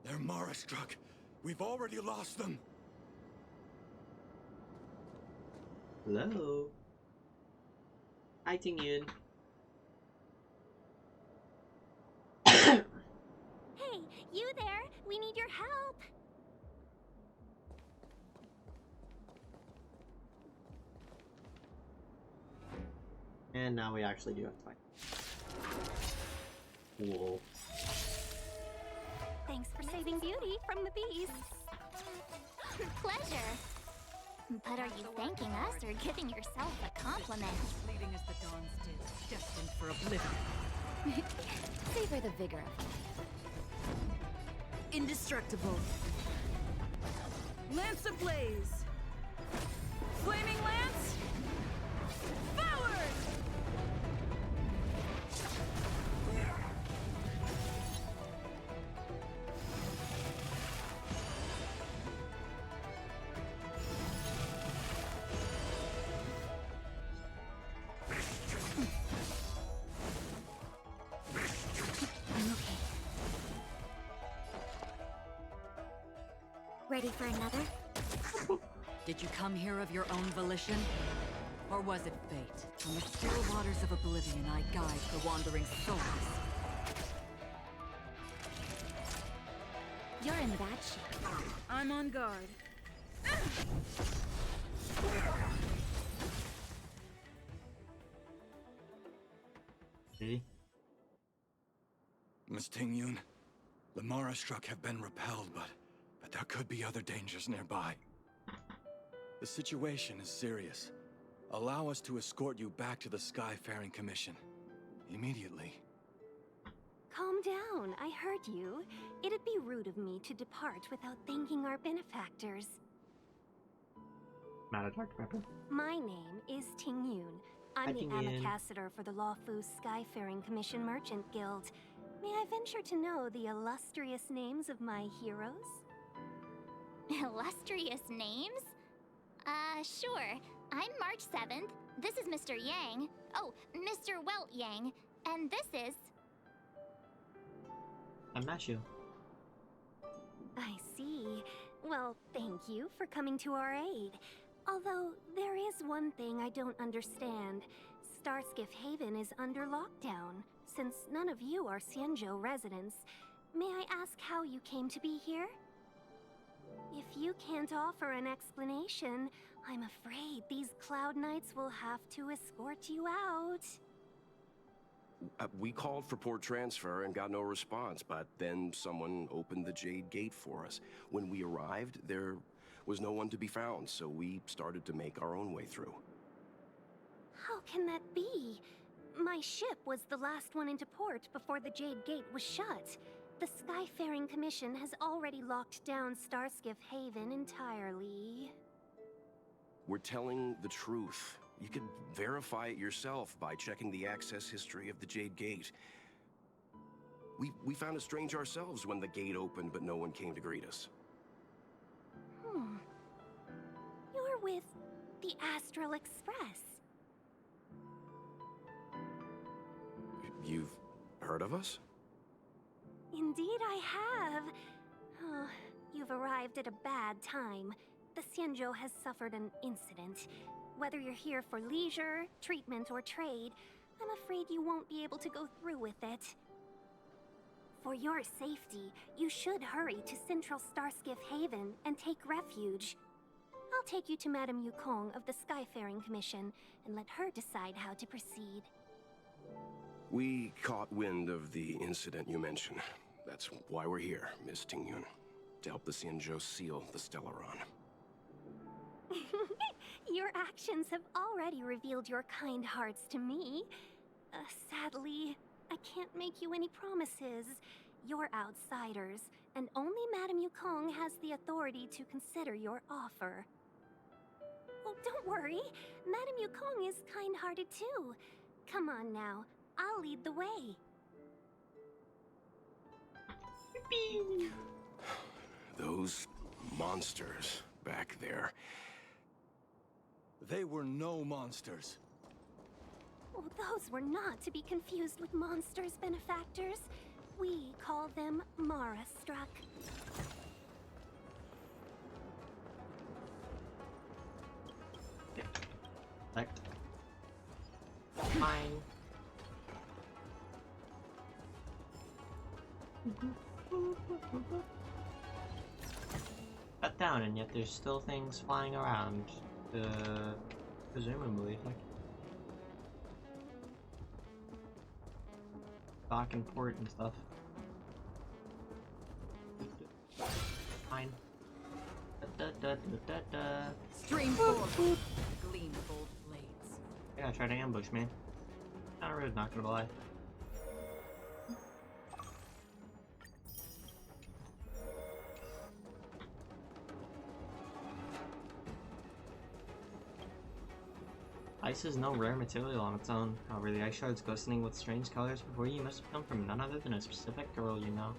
They're Mara struck. We've already lost them. Hello? Hi, Tingyun. Hey, you there? We need your help. And now we actually do have to fight. Whoa. Thanks for saving Beauty from the bees. Pleasure. But are you thanking us or giving yourself a compliment? Fleeting as the dawn's did, destined for oblivion. Savor the vigor. Indestructible. Lance ablaze. Flaming lance. Forward! Ready for another? Did you come here of your own volition? Or was it fate? From the still waters of oblivion I guide the wandering souls. You're in bad shape. I'm on guard. See? Miss Tingyun, the Mara struck have been repelled, but there could be other dangers nearby. The situation is serious. Allow us to escort you back to the Skyfaring Commission. Immediately. Calm down, I heard you. It'd be rude of me to depart without thanking our benefactors. Not Dr. Pepper. My name is Tingyun. I'm Hi, the Tingyun. ambassador for the Lawfu Skyfaring Commission Merchant Guild. May I venture to know the illustrious names of my heroes? Illustrious names? Sure. I'm March 7th. This is Mr. Yang. Oh, Mr. Welt Yang. And this is... I'm Mashiuwu. I see. Well, thank you for coming to our aid. Although, there is one thing I don't understand. Starskiff Haven is under lockdown. Since none of you are Xianzhou residents, may I ask how you came to be here? If you can't offer an explanation, I'm afraid these Cloud Knights will have to escort you out. We called for port transfer and got no response, but then someone opened the Jade Gate for us. When we arrived, there was no one to be found, so we started to make our own way through. How can that be? My ship was the last one into port before the Jade Gate was shut. The Skyfaring Commission has already locked down Starskiff Haven entirely. We're telling the truth. You can verify it yourself by checking the access history of the Jade Gate. We found it strange ourselves when the gate opened, but no one came to greet us. You're with the Astral Express. You've heard of us? Indeed I have. Oh, you've arrived at a bad time. The Xianzhou has suffered an incident. Whether you're here for leisure, treatment, or trade, I'm afraid you won't be able to go through with it. For your safety, you should hurry to Central Starskiff Haven and take refuge. I'll take you to Madame Yukong of the Skyfaring Commission and let her decide how to proceed. We caught wind of the incident you mentioned. That's why we're here, Miss Tingyun. To help the Xianzhou seal the Stellaron. Your actions have already revealed your kind hearts to me. Sadly, I can't make you any promises. You're outsiders, and only Madame Yukong has the authority to consider your offer. Oh, don't worry. Madame Yukong is kind-hearted too. Come on now, I'll lead the way. Those monsters back there. They were no monsters. Oh, those were not to be confused with monsters, benefactors. We call them Mara-struck. Select. Mine. Cut down, and yet there's still things flying around. Presumably, like dock and port and stuff. Fine. Stream forward. Gleam of old blades. Yeah, try to ambush me. Kinda rude, not gonna lie. Ice is no rare material on its own. However, the ice shards glistening with strange colors before you must have come from none other than a specific girl you know.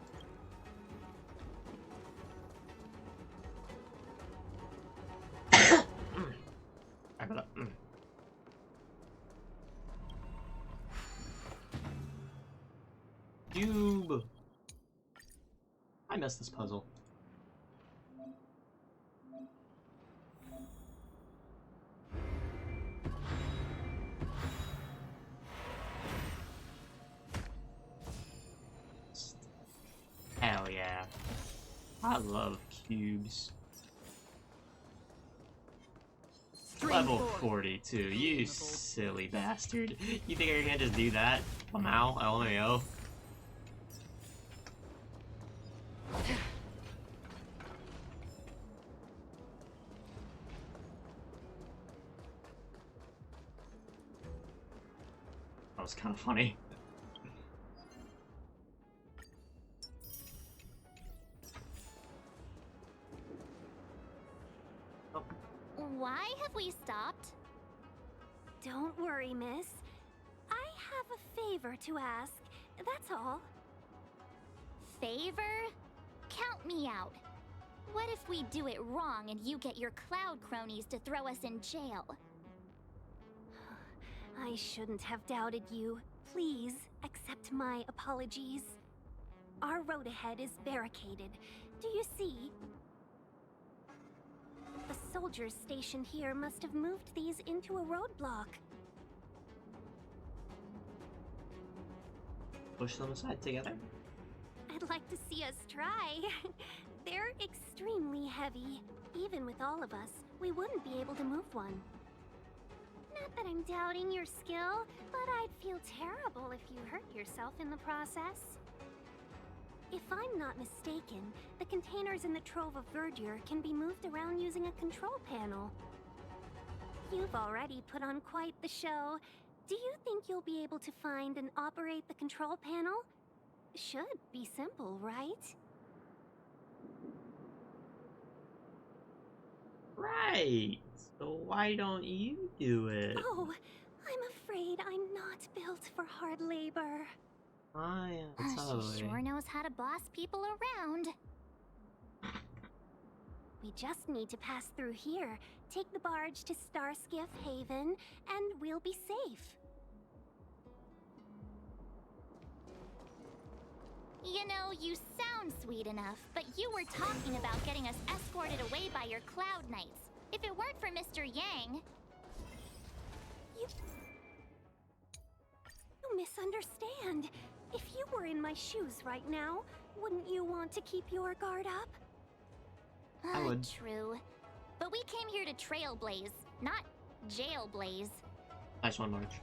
I got up. Cube! I missed this puzzle. Hell yeah. I love cubes. Level 42, you silly bastard. You think I can just do that? Wow, LMAO. That was kind of funny. Why have we stopped? Don't worry, miss. I have a favor to ask, that's all. favor? Count me out. What if we do it wrong and you get your cloud cronies to throw us in jail? I shouldn't have doubted you. Please accept my apologies. Our road ahead is barricaded. Do you see? The soldiers stationed here must have moved these into a roadblock. Push them aside together? I'd like to see us try. They're extremely heavy. Even with all of us, we wouldn't be able to move one. Not that I'm doubting your skill, but I'd feel terrible if you hurt yourself in the process. If I'm not mistaken, the containers in the Trove of Verdure can be moved around using a control panel. You've already put on quite the show. Do you think you'll be able to find and operate the control panel? Should be simple, right? Right. So why don't you do it? Oh, I'm afraid I'm not built for hard labor. I am She totally. sure knows how to boss people around. We just need to pass through here, take the barge to Starskiff Haven, and we'll be safe. You know, you sound sweet enough, but you were talking about getting us escorted away by your Cloud Knights. If it weren't for Mr. Yang... You misunderstand. If you were in my shoes right now, wouldn't you want to keep your guard up? I would. True. But we came here to trailblaze, not jailblaze. Nice one, March.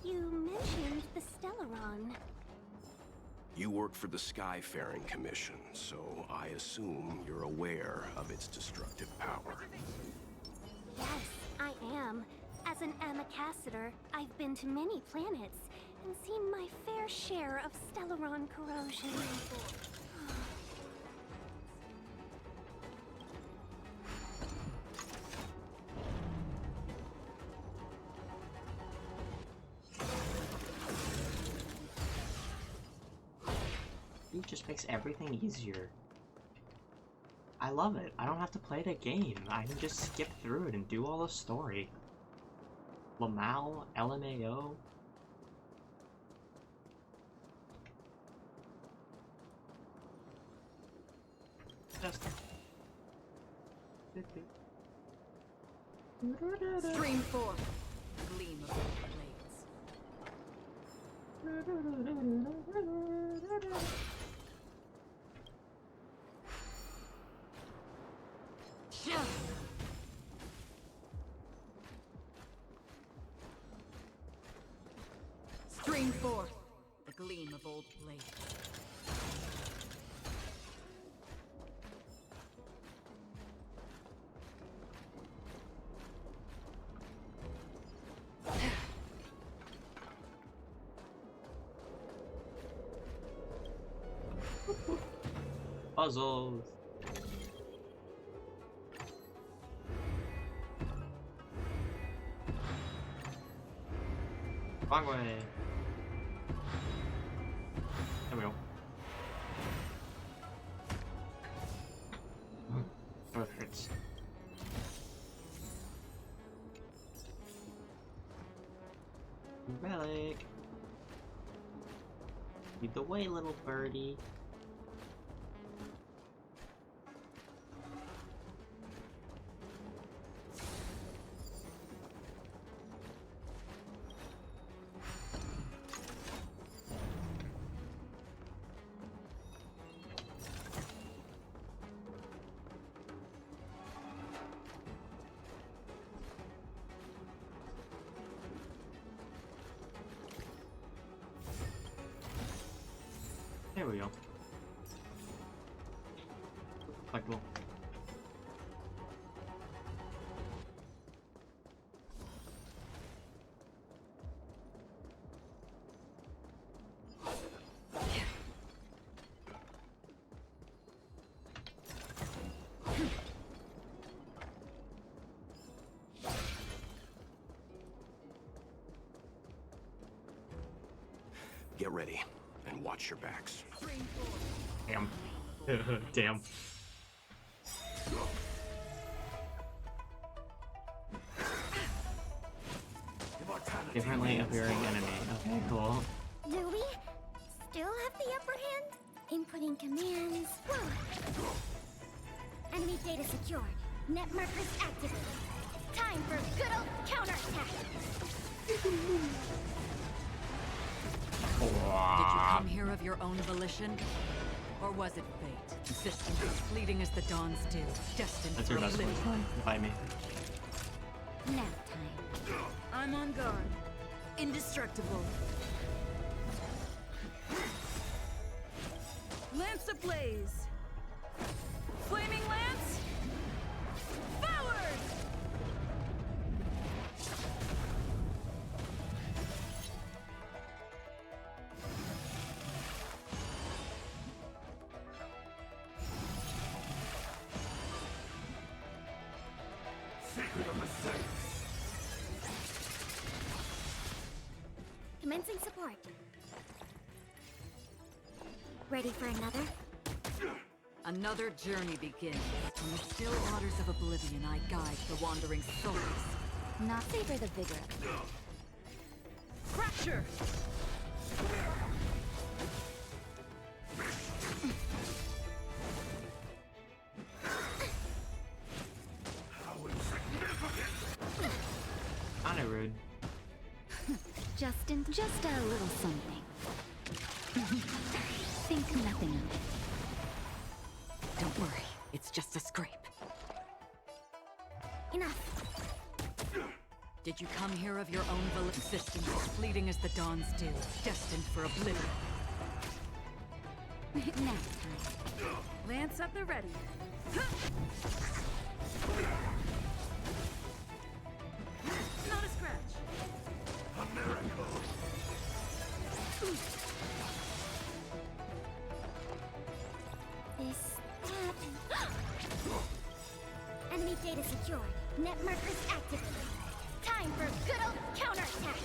You mentioned the Stellaron. You work for the Skyfaring Commission, so I assume you're aware of its destructive power. Yes, I am. As an Amicassator, I've been to many planets and seen my fair share of Stellaron corrosion. It just makes everything easier. I love it. I don't have to play the game. I can just skip through it and do all the story. Lamal, LMAO. Just... Stream 4. Gleam of blades. Stream 4. The gleam of old blades. Puzzles. Wrong way. There we go. Perfect. Relic. Lead the way, little birdie. There we go. Collectible. Get ready, and watch your backs. Damn. Damn. Differently appearing enemy. Okay, cool. Do we still have the upper hand? Inputting commands. Whoa. Enemy data secured. Net markers activated. Time for good old counterattack. Did you come here of your own volition? Or was it fate? Existence as fleeting as the dawn's dew, destined That's for your best oblivion. one. Fight me. Nap time. I'm on guard. Indestructible. Lance ablaze! Flaming lance! Forward! Commencing support. Ready for another? Another journey begins. From the still waters of oblivion, I guide the wandering souls. Not savor the vigor of it. Fracture! Kinda rude. Just a little something. Think nothing of it. Don't worry, it's just a scrape. Enough. Did you come here of your own volition? Existence as fleeting as the dawn's dew, destined for oblivion. Now time. Lance at the ready. Not a scratch. A miracle. This happened. Enemy data secured. Net markers activated. Time for good old counterattack.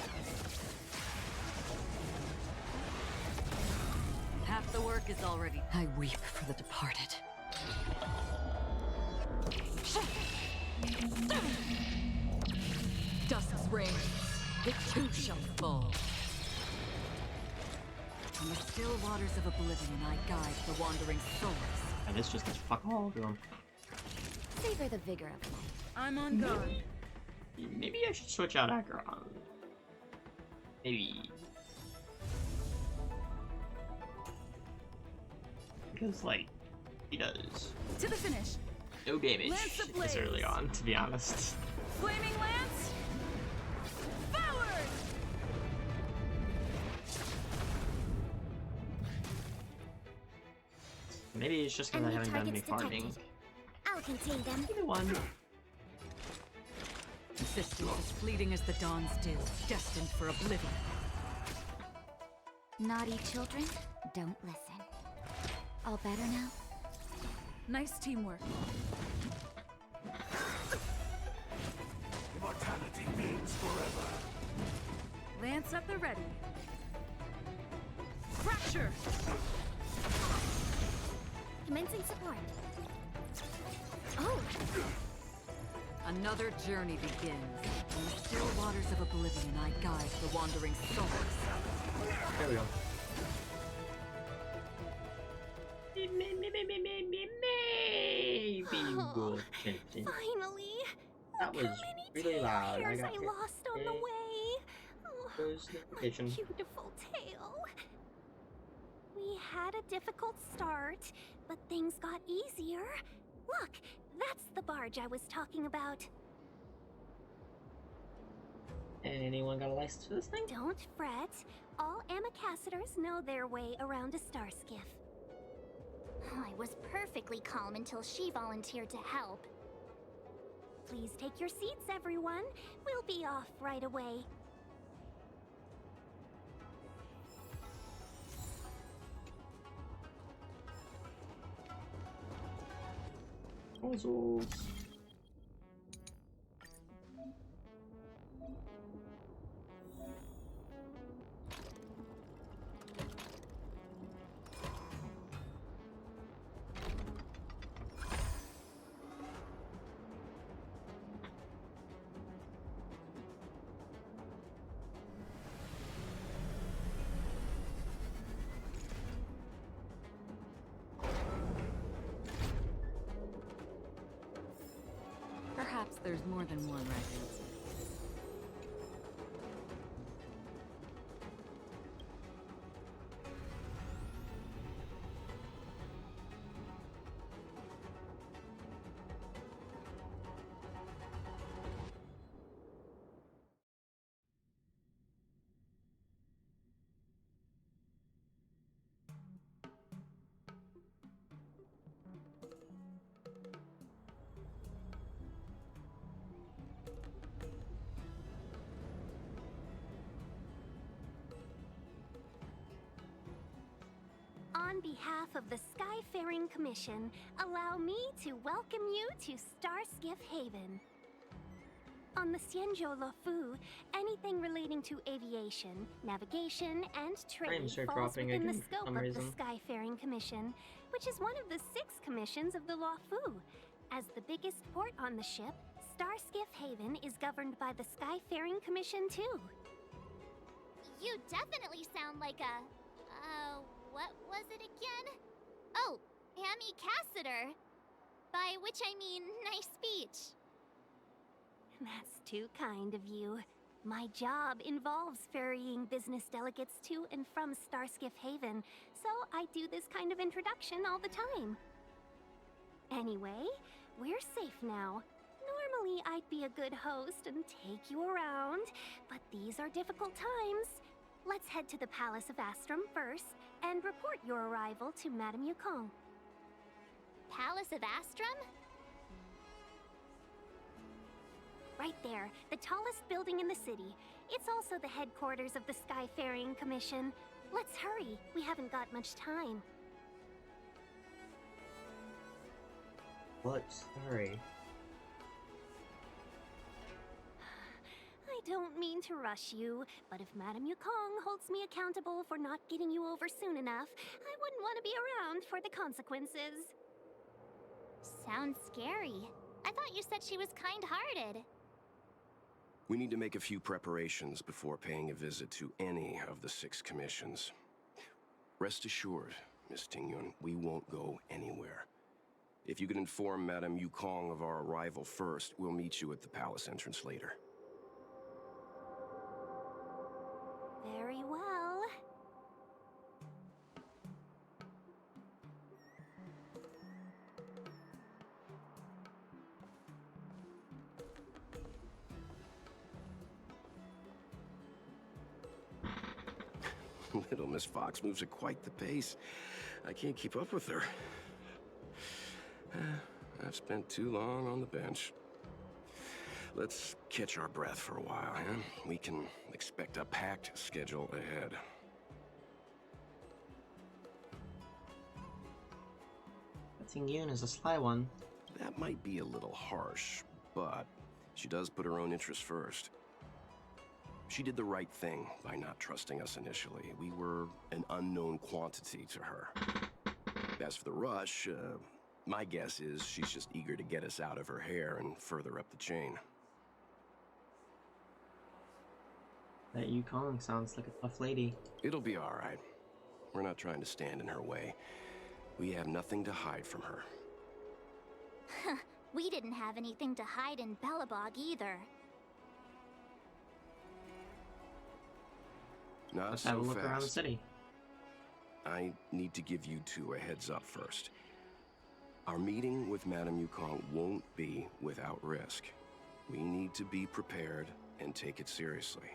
Half the work is already. I weep for the departed. Dusk's reign, it too shall fall. In the still waters of oblivion, I guide the wandering souls. And this just gets fuck all to him. Savor the vigor of life. I'm on guard. Maybe I should switch out Acheron. Maybe. Because, like, he does To the finish. no damage Lance this ablaze. early on, to be honest. Flaming lance! Forward! Maybe it's just because I Enemy haven't done any targets farming. detected. I'll contain them. Either one. Existence as fleeting as the dawn's dew, destined for oblivion. Naughty children, don't listen. All better now? Nice teamwork. Immortality means forever. Lance at the ready. Fracture! Commencing support. Oh! Another journey begins. In the still waters of oblivion, I guide the wandering souls. There we go. Maybe we'll change it. Finally! That Look how was many really loud. I tears got I hit. lost on the It way. Oh, goes notification. beautiful tale. We had a difficult start, but things got easier. Look, that's the barge I was talking about. Anyone got a license for this thing? Don't fret. All Amicacetors know their way around a star skiff. I was perfectly calm until she volunteered to help. Please take your seats, everyone. We'll be off right away. Puzzles. there's more than one right answer. On behalf of the Skyfaring Commission, allow me to welcome you to Starskiff Haven. On the Xianzhou Luofu, anything relating to aviation, navigation, and trade Frames are falls dropping within the again for scope some of reason. the Skyfaring Commission, which is one of the 6 commissions of the Luofu. As the biggest port on the ship, Starskiff Haven is governed by the Skyfaring Commission too. You definitely sound like a... what was it again? Oh, Amy Cassiter. By which I mean, nice speech. That's too kind of you. My job involves ferrying business delegates to and from Starskiff Haven, so I do this kind of introduction all the time. Anyway, we're safe now. Normally, I'd be a good host and take you around, but these are difficult times. Let's head to the Palace of Astrum first and report your arrival to Madame Yukong. Palace of Astrum? Right there, the tallest building in the city. It's also the headquarters of the Skyfaring Commission. Let's hurry, we haven't got much time. Let's hurry. I don't mean to rush you, but if Madame Yukong holds me accountable for not getting you over soon enough, I wouldn't want to be around for the consequences. Sounds scary. I thought you said she was kind-hearted. We need to make a few preparations before paying a visit to any of the 6 commissions. Rest assured, Miss Tingyun, we won't go anywhere. If you could inform Madame Yukong of our arrival first, we'll meet you at the palace entrance later. Very well. Little Miss Fox moves at quite the pace. I can't keep up with her. I've spent too long on the bench. Let's catch our breath for a while, huh? We can expect a packed schedule ahead. Tingyun is a sly one. That might be a little harsh, but she does put her own interests first. She did the right thing by not trusting us initially. We were an unknown quantity to her. As for the rush, my guess is she's just eager to get us out of her hair and further up the chain. That Yukong sounds like a tough lady. It'll be all right. We're not trying to stand in her way. We have nothing to hide from her. We didn't have anything to hide in Belobog either. Not Let's so have a look fast. around the city. I need to give you 2 a heads up first. Our meeting with Madame Yukong won't be without risk. We need to be prepared and take it seriously.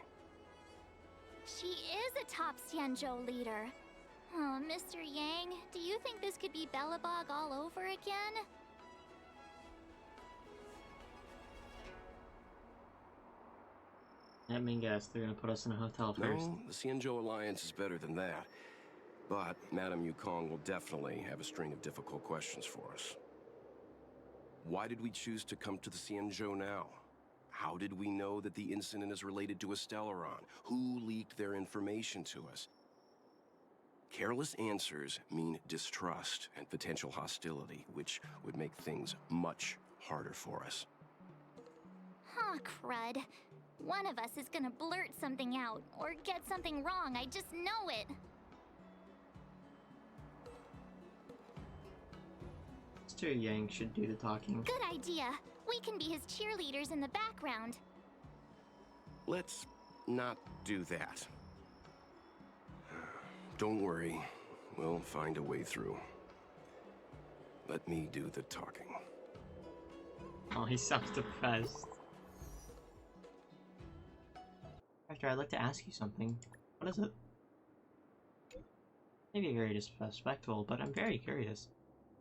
She is a top Xianzhou leader. Oh, Mr. Yang, do you think this could be Belobog all over again? Let me guess, they're gonna put us in a hotel first. No, the Xianzhou Alliance is better than that. But Madame Yukong will definitely have a string of difficult questions for us. Why did we choose to come to the Xianzhou now? How did we know that the incident is related to a Stellaron? Who leaked their information to us? Careless answers mean distrust and potential hostility, which would make things much harder for us. Huh, crud. One of us is gonna blurt something out, or get something wrong, I just know it. Mr. Yang should do the talking. Good idea. We can be his cheerleaders in the background. Let's not do that. Don't worry, we'll find a way through. Let me do the talking. Oh, he sounds depressed. Hector, I'd like to ask you something. What is it? Maybe very disrespectful, but I'm very curious. Is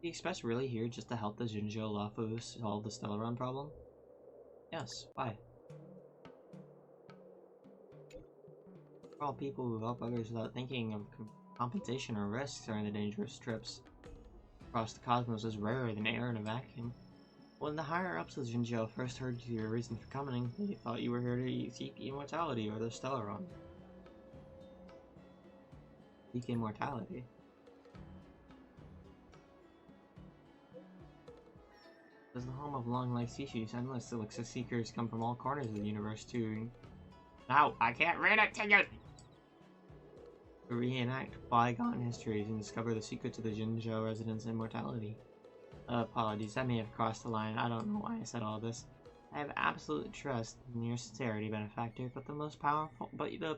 the Express really here just to help the Jinzhou Lafu solve the Stellaron problem? Yes, why? For all people who help others without thinking of compensation or risks during the dangerous trips across the cosmos is rarer than air in a vacuum. When the higher-ups of Jinzhou first heard your reason for coming, they thought you were here to seek immortality or the Stellaron. Seek immortality? As the home of long-life species, endless elixir seekers come from all corners of the universe to... No, I can't read it to you! To reenact bygone histories and discover the secret to the Jinzhou residents' immortality. Apologies, I may have crossed the line. I don't know why I said all this. I have absolute trust in your sincerity, benefactor, but the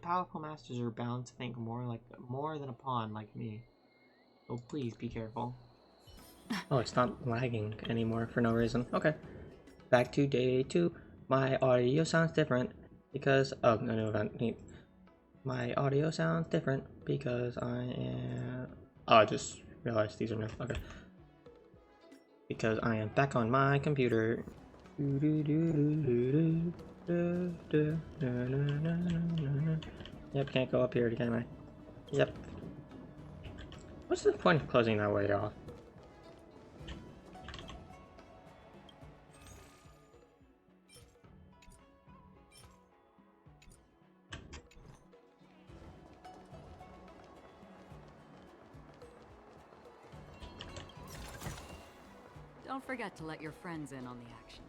powerful masters are bound to think more than a pawn like me. So please be careful. Oh, it's not lagging anymore for no reason. Okay. Back to day 2. My audio sounds different because no new event. Neat. My audio sounds different because I am... Oh, I just realized these are new. Okay. Because I am back on my computer. Yep, can't go up here, can I? Yep. What's the point of closing that way off? Don't forget to let your friends in on the action.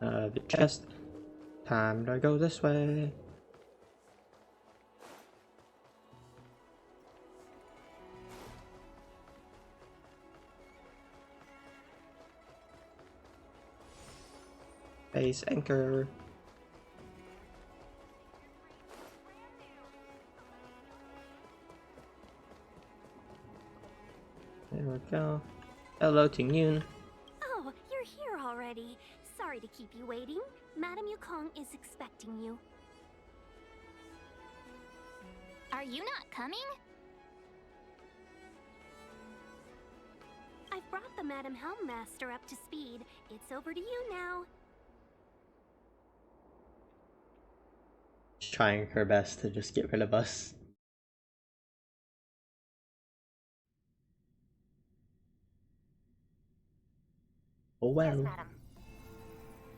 The chest. Time to go this way. Base anchor. There we go. Hello, Tingyun. Oh, you're here already. Sorry to keep you waiting. Madame Yukong is expecting you. Are you not coming? I've brought the Madame Helmmaster up to speed. It's over to you now. She's trying her best to just get rid of us. Oh well. Yes, madam.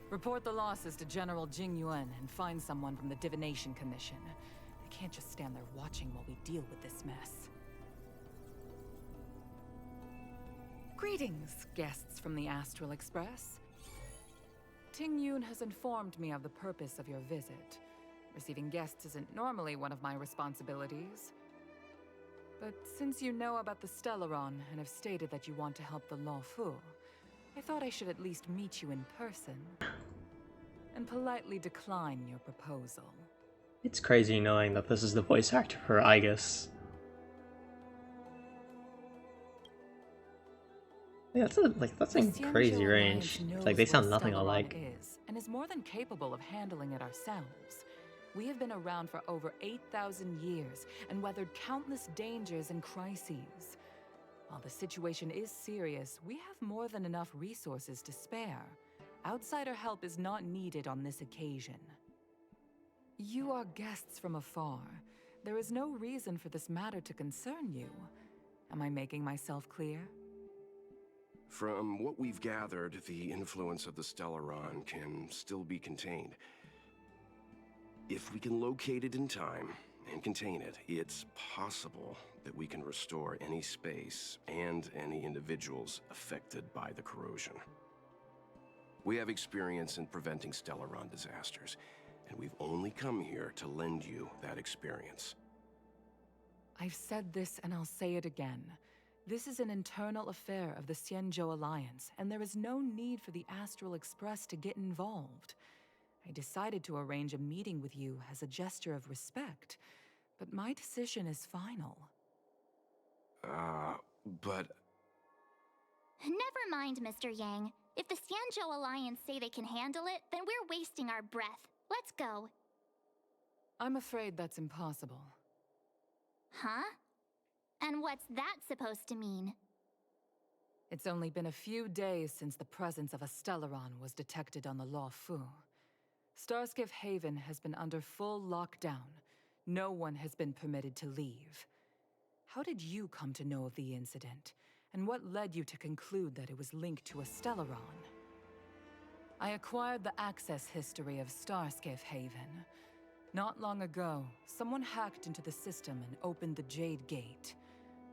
Report the losses to General Jing Yuan and find someone from the Divination Commission. They can't just stand there watching while we deal with this mess. Greetings, guests from the Astral Express. Ting Yun has informed me of the purpose of your visit. Receiving guests isn't normally one of my responsibilities. But since you know about the Stellaron and have stated that you want to help the Luofu, I thought I should at least meet you in person and politely decline your proposal. It's crazy knowing that this is the voice actor for Igus. Yeah, that's in crazy range. It's like they sound nothing alike. And is more than capable of handling it ourselves. We have been around for over 8,000 years and weathered countless dangers and crises. While the situation is serious, we have more than enough resources to spare. Outsider help is not needed on this occasion. You are guests from afar. There is no reason for this matter to concern you. Am I making myself clear? From what we've gathered, the influence of the Stellaron can still be contained. If we can locate it in time and contain it, it's possible that we can restore any space and any individuals affected by the corrosion. We have experience in preventing Stellaron disasters, and we've only come here to lend you that experience. I've said this and I'll say it again. This is an internal affair of the Xianzhou Alliance, and there is no need for the Astral Express to get involved. I decided to arrange a meeting with you as a gesture of respect, but my decision is final. But... Never mind, Mr. Yang. If the Xianzhou Alliance say they can handle it, then we're wasting our breath. Let's go. I'm afraid that's impossible. Huh? And what's that supposed to mean? It's only been a few days since the presence of a Stellaron was detected on the Luofu. Starskiff Haven has been under full lockdown. No one has been permitted to leave. How did you come to know of the incident? And what led you to conclude that it was linked to a Stellaron? I acquired the access history of Starskiff Haven. Not long ago, someone hacked into the system and opened the Jade Gate,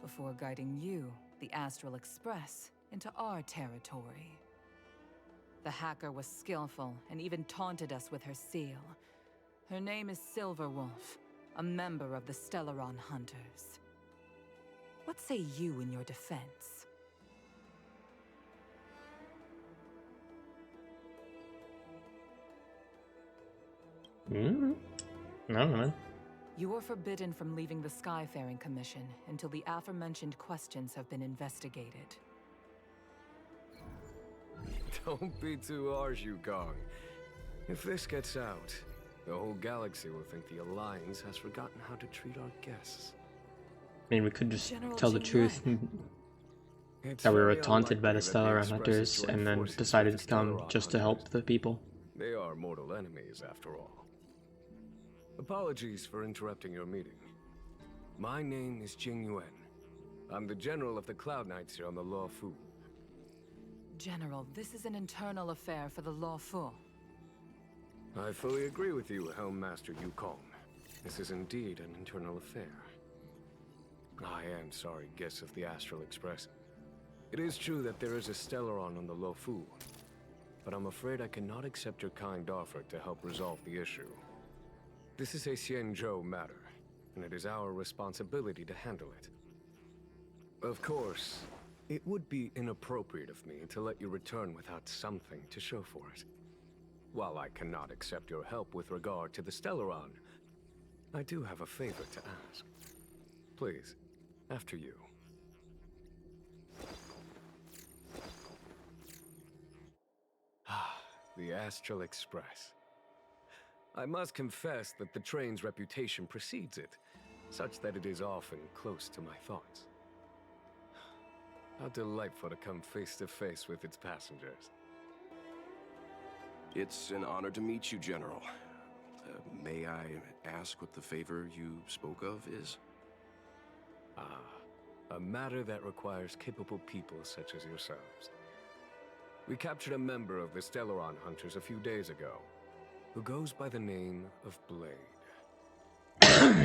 before guiding you, the Astral Express, into our territory. The hacker was skillful and even taunted us with her seal. Her name is Silverwolf, a member of the Stellaron Hunters. What say you in your defense? I don't know, man. You are forbidden from leaving the Skyfaring Commission until the aforementioned questions have been investigated. Don't be too harsh, Yukong. If this gets out, the whole galaxy will think the Alliance has forgotten how to treat our guests. I mean, we could just General tell the truth that we were taunted by the Stellaron Hunters and then decided to come just to help the people. They are mortal enemies, after all. Apologies for interrupting your meeting. My name is Jing Yuan. I'm the General of the Cloud Knights here on the Luofu. General, this is an internal affair for the Luofu. I fully agree with you, Helm Master Yukong. This is indeed an internal affair. I am sorry, guests of the Astral Express. It is true that there is a Stellaron on the Luofu, but I'm afraid I cannot accept your kind offer to help resolve the issue. This is a Xianzhou matter, and it is our responsibility to handle it. Of course, it would be inappropriate of me to let you return without something to show for it. While I cannot accept your help with regard to the Stellaron, I do have a favor to ask. Please, after you. The Astral Express. I must confess that the train's reputation precedes it, such that it is often close to my thoughts. How delightful to come face to face with its passengers. It's an honor to meet you, General. May I ask what the favor you spoke of is? A matter that requires capable people such as yourselves. We captured a member of the Stellaron Hunters a few days ago, who goes by the name of Blade.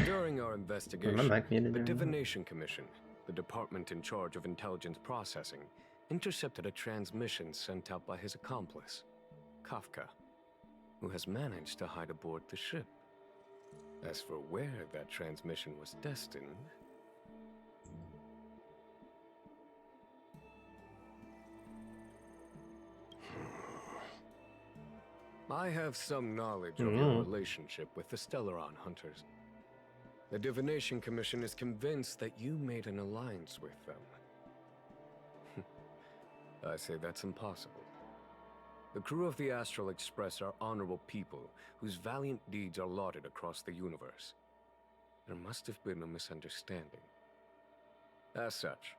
During our investigation, the Divination Commission, the department in charge of intelligence processing, intercepted a transmission sent out by his accomplice, Kafka, who has managed to hide aboard the ship. As for where that transmission was destined... I have some knowledge of your relationship with the Stellaron Hunters. The Divination Commission is convinced that you made an alliance with them. I say that's impossible. The crew of the Astral Express are honorable people whose valiant deeds are lauded across the universe. There must have been a misunderstanding. As such,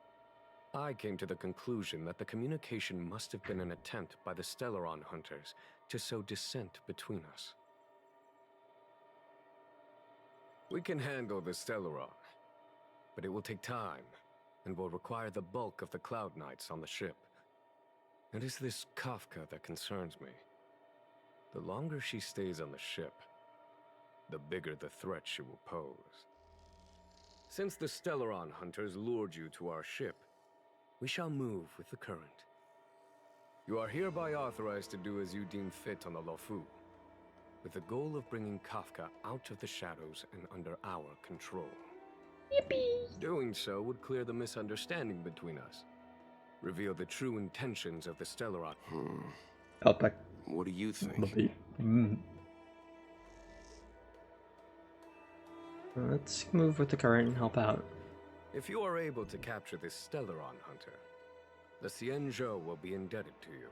I came to the conclusion that the communication must have been an attempt by the Stellaron Hunters to sow dissent between us. We can handle the Stellaron, but it will take time and will require the bulk of the Cloud Knights on the ship. It is this Kafka that concerns me. The longer she stays on the ship, the bigger the threat she will pose. Since the Stellaron Hunters lured you to our ship, we shall move with the current. You are hereby authorized to do as you deem fit on the Luofu, with the goal of bringing Kafka out of the shadows and under our control. Yippee! Doing so would clear the misunderstanding between us. Reveal the true intentions of the Stellaron. Outback. What do you think? Let's move with the current and help out. If you are able to capture this Stellaron hunter, the Xianzhou will be indebted to you.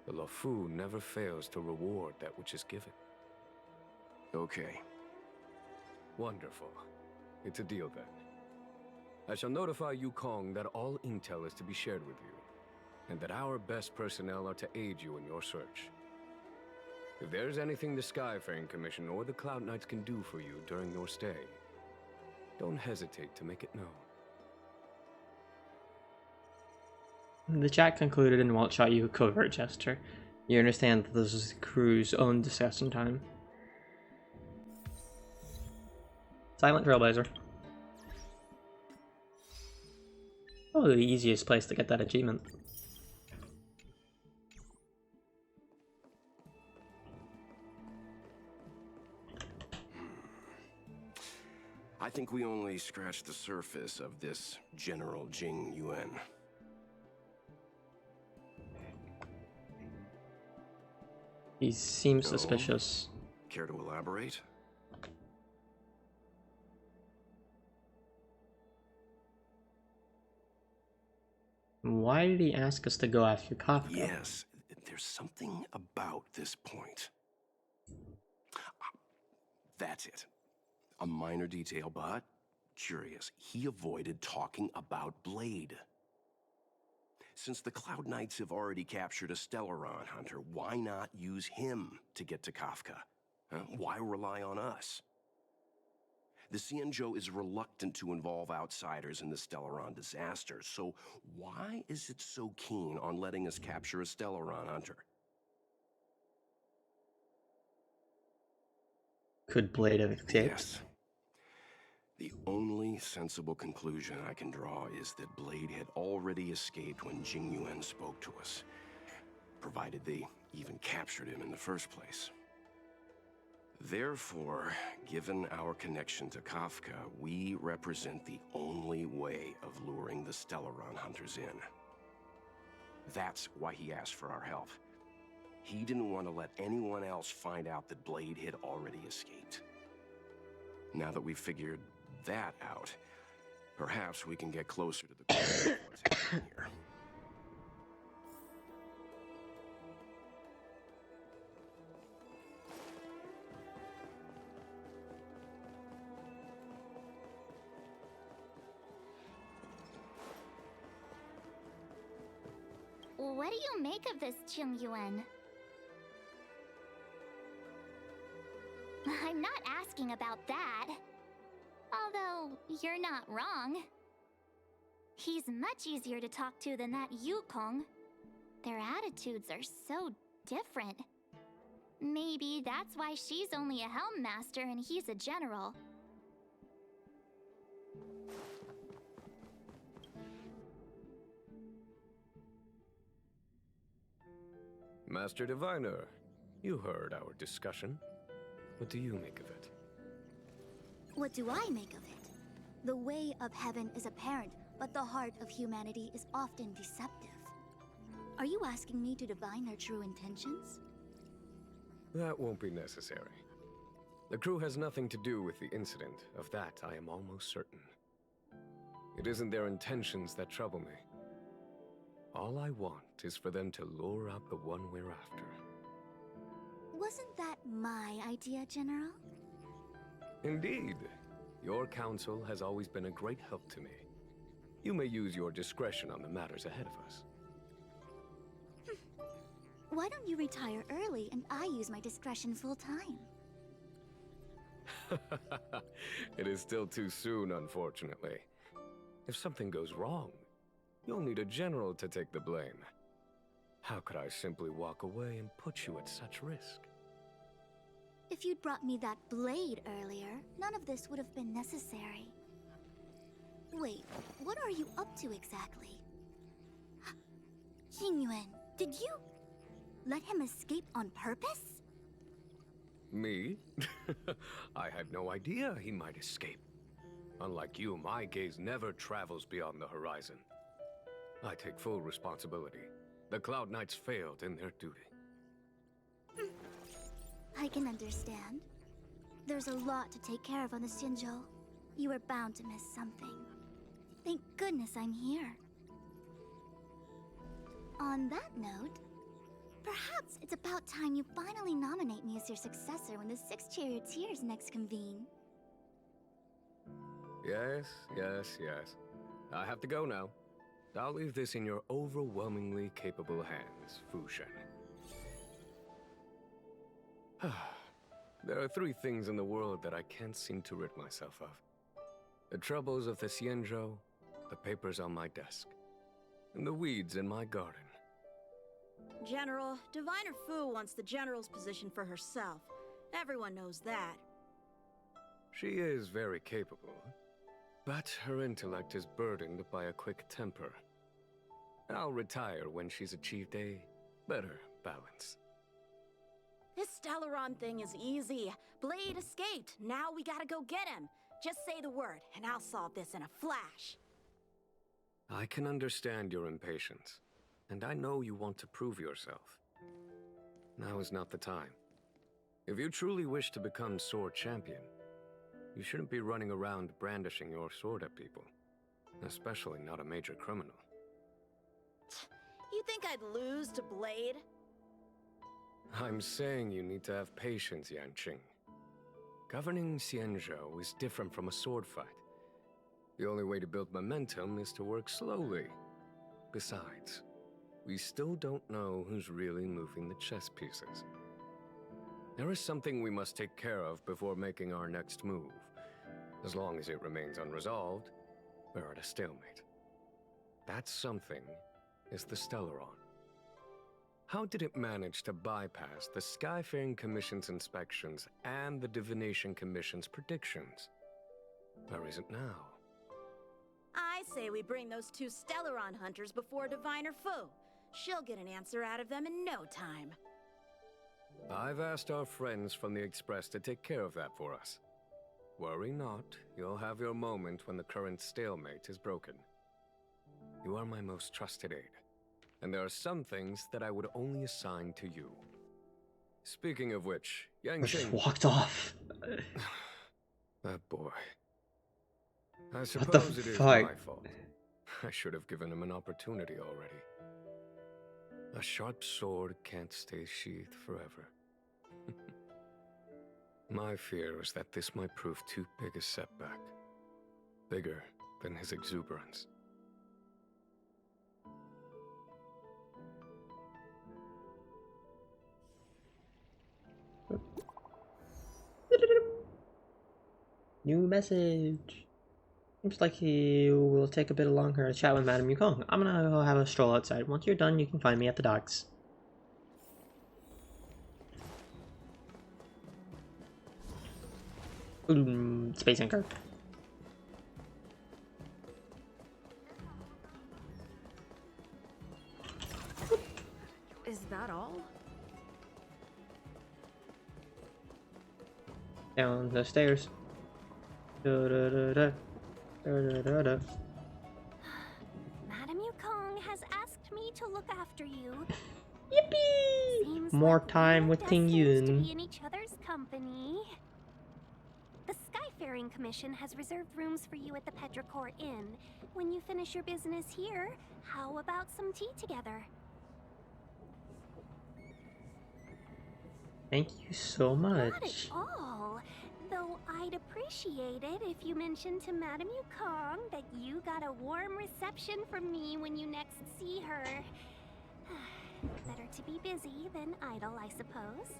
The Luofu never fails to reward that which is given. Okay. Wonderful. It's a deal then. I shall notify Yukong that all intel is to be shared with you, and that our best personnel are to aid you in your search. If there's anything the Skyfaring Commission or the Cloud Knights can do for you during your stay, don't hesitate to make it known. The chat concluded and Walt shot you a covert gesture. You understand that this is the crew's own discussion time. Silent Trailblazer. Probably the easiest place to get that achievement. I think we only scratched the surface of this General Jing Yuan. He seems suspicious. Care to elaborate? Why did he ask us to go after Kafka? Yes, there's something about this point. That's it. A minor detail, but curious. He avoided talking about Blade. Since the Cloud Knights have already captured a Stellaron hunter, why not use him to get to Kafka? Why rely on us? The Xianzhou is reluctant to involve outsiders in the Stellaron disaster, so why is it so keen on letting us capture a Stellaron hunter? Could Blade have escaped? Yes. The only sensible conclusion I can draw is that Blade had already escaped when Jing Yuan spoke to us, provided they even captured him in the first place. Therefore, given our connection to Kafka, we represent the only way of luring the Stellaron hunters in. That's why he asked for our help. He didn't want to let anyone else find out that Blade had already escaped. Now that we've figured that out, perhaps we can get closer to the core of what's happening here. What do you make of this, Jing Yuan? I'm not asking about that. Although, you're not wrong. He's much easier to talk to than that Yukong. Their attitudes are so different. Maybe that's why she's only a helm master and he's a general. Master Diviner, you heard our discussion. What do you make of it? What do I make of it? The way of heaven is apparent, but the heart of humanity is often deceptive. Are you asking me to divine their true intentions? That won't be necessary. The crew has nothing to do with the incident. Of that, I am almost certain. It isn't their intentions that trouble me. All I want is for them to lure out the one we're after. Wasn't that my idea, General? Indeed. Your counsel has always been a great help to me. You may use your discretion on the matters ahead of us. Why don't you retire early and I use my discretion full time? It is still too soon, unfortunately. If something goes wrong, you'll need a general to take the blame. How could I simply walk away and put you at such risk? If you'd brought me that blade earlier, none of this would have been necessary. Wait, what are you up to exactly? Jingyuan, did you let him escape on purpose? Me? I had no idea he might escape. Unlike you, my gaze never travels beyond the horizon. I take full responsibility. The Cloud Knights failed in their duty. I can understand. There's a lot to take care of on the Xinzhou. You were bound to miss something. Thank goodness I'm here. On that note, perhaps it's about time you finally nominate me as your successor when the Six Charioteers next convene. Yes, yes, yes. I have to go now. I'll leave this in your overwhelmingly capable hands, Fu Shen. There are three things in the world that I can't seem to rid myself of. The troubles of the Xianzhou, the papers on my desk, and the weeds in my garden. General, Diviner Fu wants the General's position for herself. Everyone knows that. She is very capable, but her intellect is burdened by a quick temper. I'll retire when she's achieved a better balance. This Stellaron thing is easy. Blade escaped. Now we gotta go get him. Just say the word, and I'll solve this in a flash. I can understand your impatience, and I know you want to prove yourself. Now is not the time. If you truly wish to become sword champion, you shouldn't be running around brandishing your sword at people, especially not a major criminal. You think I'd lose to Blade? I'm saying you need to have patience, Yanqing. Governing Xianzhou is different from a sword fight. The only way to build momentum is to work slowly. Besides, we still don't know who's really moving the chess pieces. There is something we must take care of before making our next move. As long as it remains unresolved, we're at a stalemate. That something is the Stellaron. How did it manage to bypass the Skyfaring Commission's inspections and the Divination Commission's predictions? Where is it now? I say we bring those two Stellaron hunters before Diviner Fu. She'll get an answer out of them in no time. I've asked our friends from the Express to take care of that for us. Worry not, you'll have your moment when the current stalemate is broken. You are my most trusted aide, and there are some things that I would only assign to you. Speaking of which, Yanqing just walked off. That boy. I What suppose the it is fuck? my fault. I should have given him an opportunity already. A sharp sword can't stay sheathed forever. My fear is that this might prove too big a setback. Bigger than his exuberance. New message. Seems like he will take a bit longer to chat with Madame Yukong. I'm gonna go have a stroll outside. Once you're done, you can find me at the docks. Space anchor. Is that all? Down the stairs. Da, da, da, da. Da, da, da, da. Madame Yukong has asked me to look after you. Yippee! Seems More like time we with have Ting destinies to Yun. be in each other's company. The Skyfaring Commission has reserved rooms for you at the Petrichor Inn. When you finish your business here, how about some tea together? Thank you so Not at much. all. Though I'd appreciate it if you mentioned to Madame Yukong that you got a warm reception from me when you next see her. Better to be busy than idle, I suppose.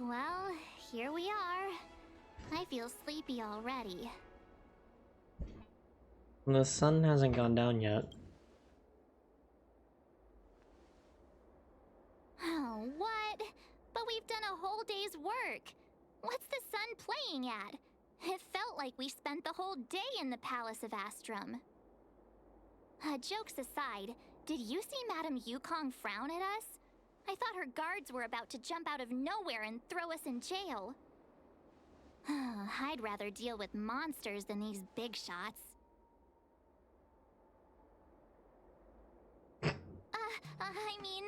Well, here we are. I feel sleepy already. The sun hasn't gone down yet. Oh, what? But we've done a whole day's work. What's the sun playing at? It felt like we spent the whole day in the Palace of Astrum. Jokes aside, did you see Madame Yukong frown at us? I thought her guards were about to jump out of nowhere and throw us in jail. I'd rather deal with monsters than these big shots. I mean,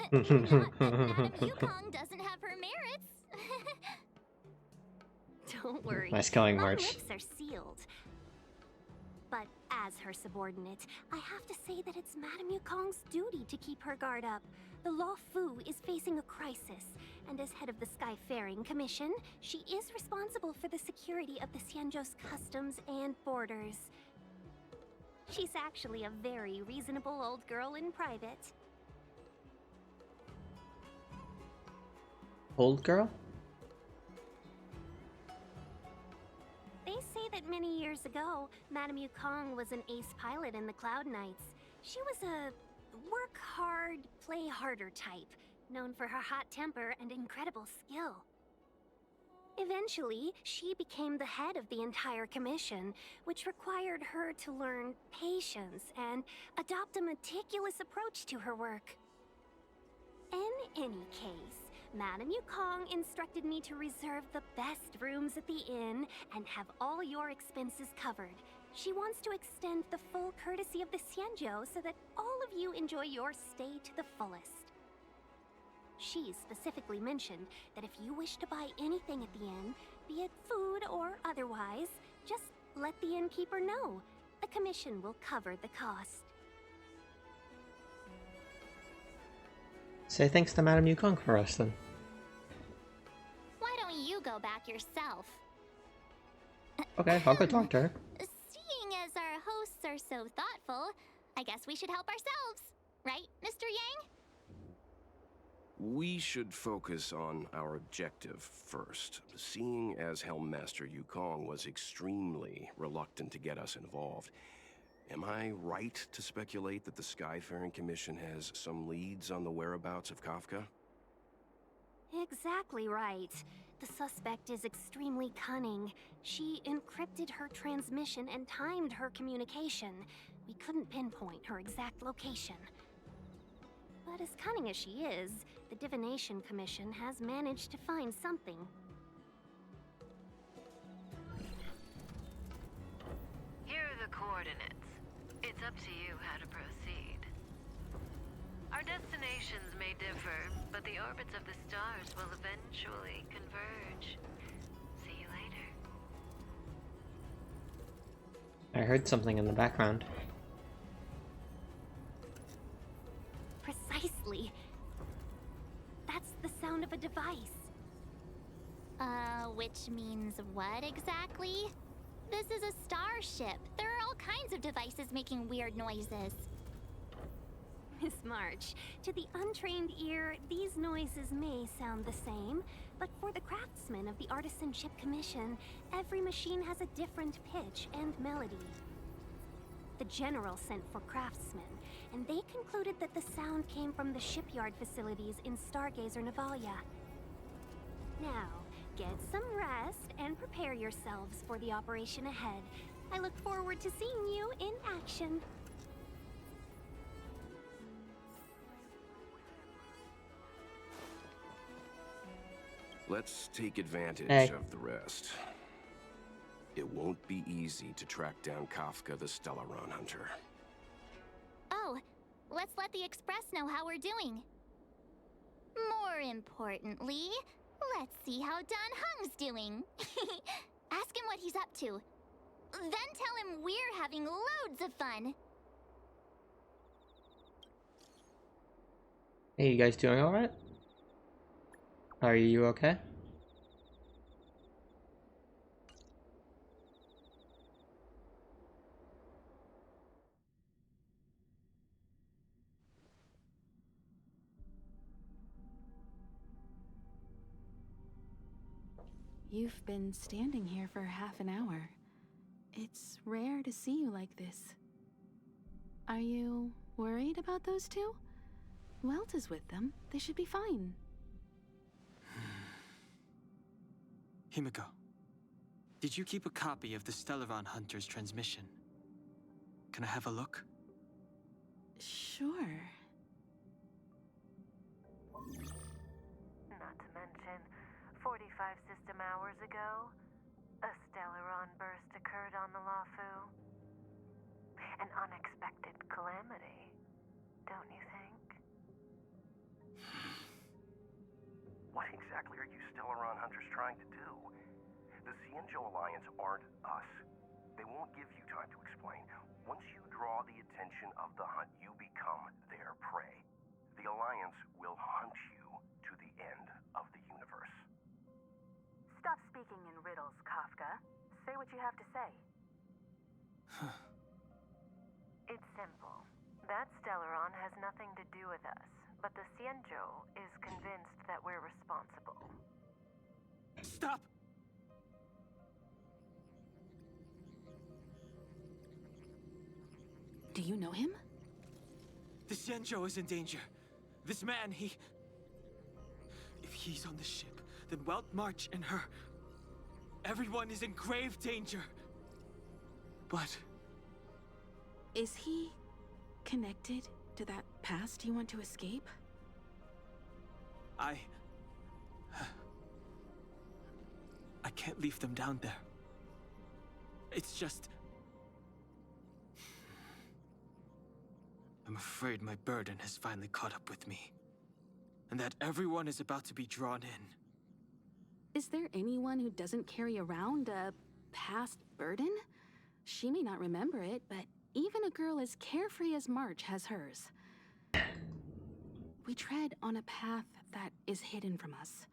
not that Madame Yukong doesn't have her merits. Don't worry. Nice going, My March. lips are sealed. But as her subordinate, I have to say that it's Madame Yukong's duty to keep her guard up. The Law Fu is facing a crisis, and as head of the Skyfaring Commission, she is responsible for the security of the Xianzhou's customs and borders. She's actually a very reasonable old girl in private. Old girl? They say that many years ago, Madame Yukong was an ace pilot in the Cloud Knights. She was a work hard, play harder type, known for her hot temper and incredible skill. Eventually, she became the head of the entire commission, which required her to learn patience and adopt a meticulous approach to her work. In any case, Madame Yukong instructed me to reserve the best rooms at the inn and have all your expenses covered. She wants to extend the full courtesy of the Xianzhou so that all of you enjoy your stay to the fullest. She specifically mentioned that if you wish to buy anything at the inn, be it food or otherwise, just let the innkeeper know. The commission will cover the cost. Say thanks to Madame Yukong for us, then. Why don't you go back yourself? Okay, I'll go talk to her. Seeing as our hosts are so thoughtful, I guess we should help ourselves. Right, Mr. Yang? We should focus on our objective first. Seeing as Helmmaster Yukong was extremely reluctant to get us involved, am I right to speculate that the Skyfaring Commission has some leads on the whereabouts of Kafka? Exactly right. The suspect is extremely cunning. She encrypted her transmission and timed her communication. We couldn't pinpoint her exact location. But as cunning as she is, the Divination Commission has managed to find something. Here are the coordinates. It's up to you how to proceed. Our destinations may differ, but the orbits of the stars will eventually converge. See you later. I heard something in the background. Precisely. That's the sound of a device. Which means what exactly? This is a starship. There are all kinds of devices making weird noises. Miss March, to the untrained ear, these noises may sound the same, but for the craftsmen of the Artisanship Commission, every machine has a different pitch and melody. The General sent for craftsmen, and they concluded that the sound came from the shipyard facilities in Stargazer Navalia. Now, get some rest and prepare yourselves for the operation ahead. I look forward to seeing you in action. Let's take advantage of the rest. It won't be easy to track down Kafka the Stellaron Hunter. Oh, let's let the Express know how we're doing. More importantly, let's see how Dan Heng's doing. Ask him what he's up to. Then tell him we're having loads of fun. Hey, you guys doing alright? Are you okay? You've been standing here for half an hour. It's rare to see you like this. Are you worried about those two? Welt is with them. They should be fine. Himiko, did you keep a copy of the Stellaron Hunter's transmission? Can I have a look? Sure. Not to mention, 45 system hours ago, a Stellaron burst occurred on the Lafu. An unexpected calamity, don't you think? What exactly are you Stellaron Hunters trying to do? The Xianzhou Alliance aren't us. They won't give you time to explain. Once you draw the attention of the hunt, you become their prey. The Alliance will hunt you to the end of the universe. Stop speaking in riddles, Kafka. Say what you have to say. It's simple. That Stellaron has nothing to do with us, but the Xianzhou is convinced that we're responsible. Stop! Do you know him? The Xianzhou is in danger. This man, if he's on the ship, then Welt March and her... Everyone is in grave danger. But... Is he connected to that past you want to escape? I can't leave them down there. It's just... I'm afraid my burden has finally caught up with me. And that everyone is about to be drawn in. Is there anyone who doesn't carry around a past burden? She may not remember it, but even a girl as carefree as March has hers. We tread on a path that is hidden from us.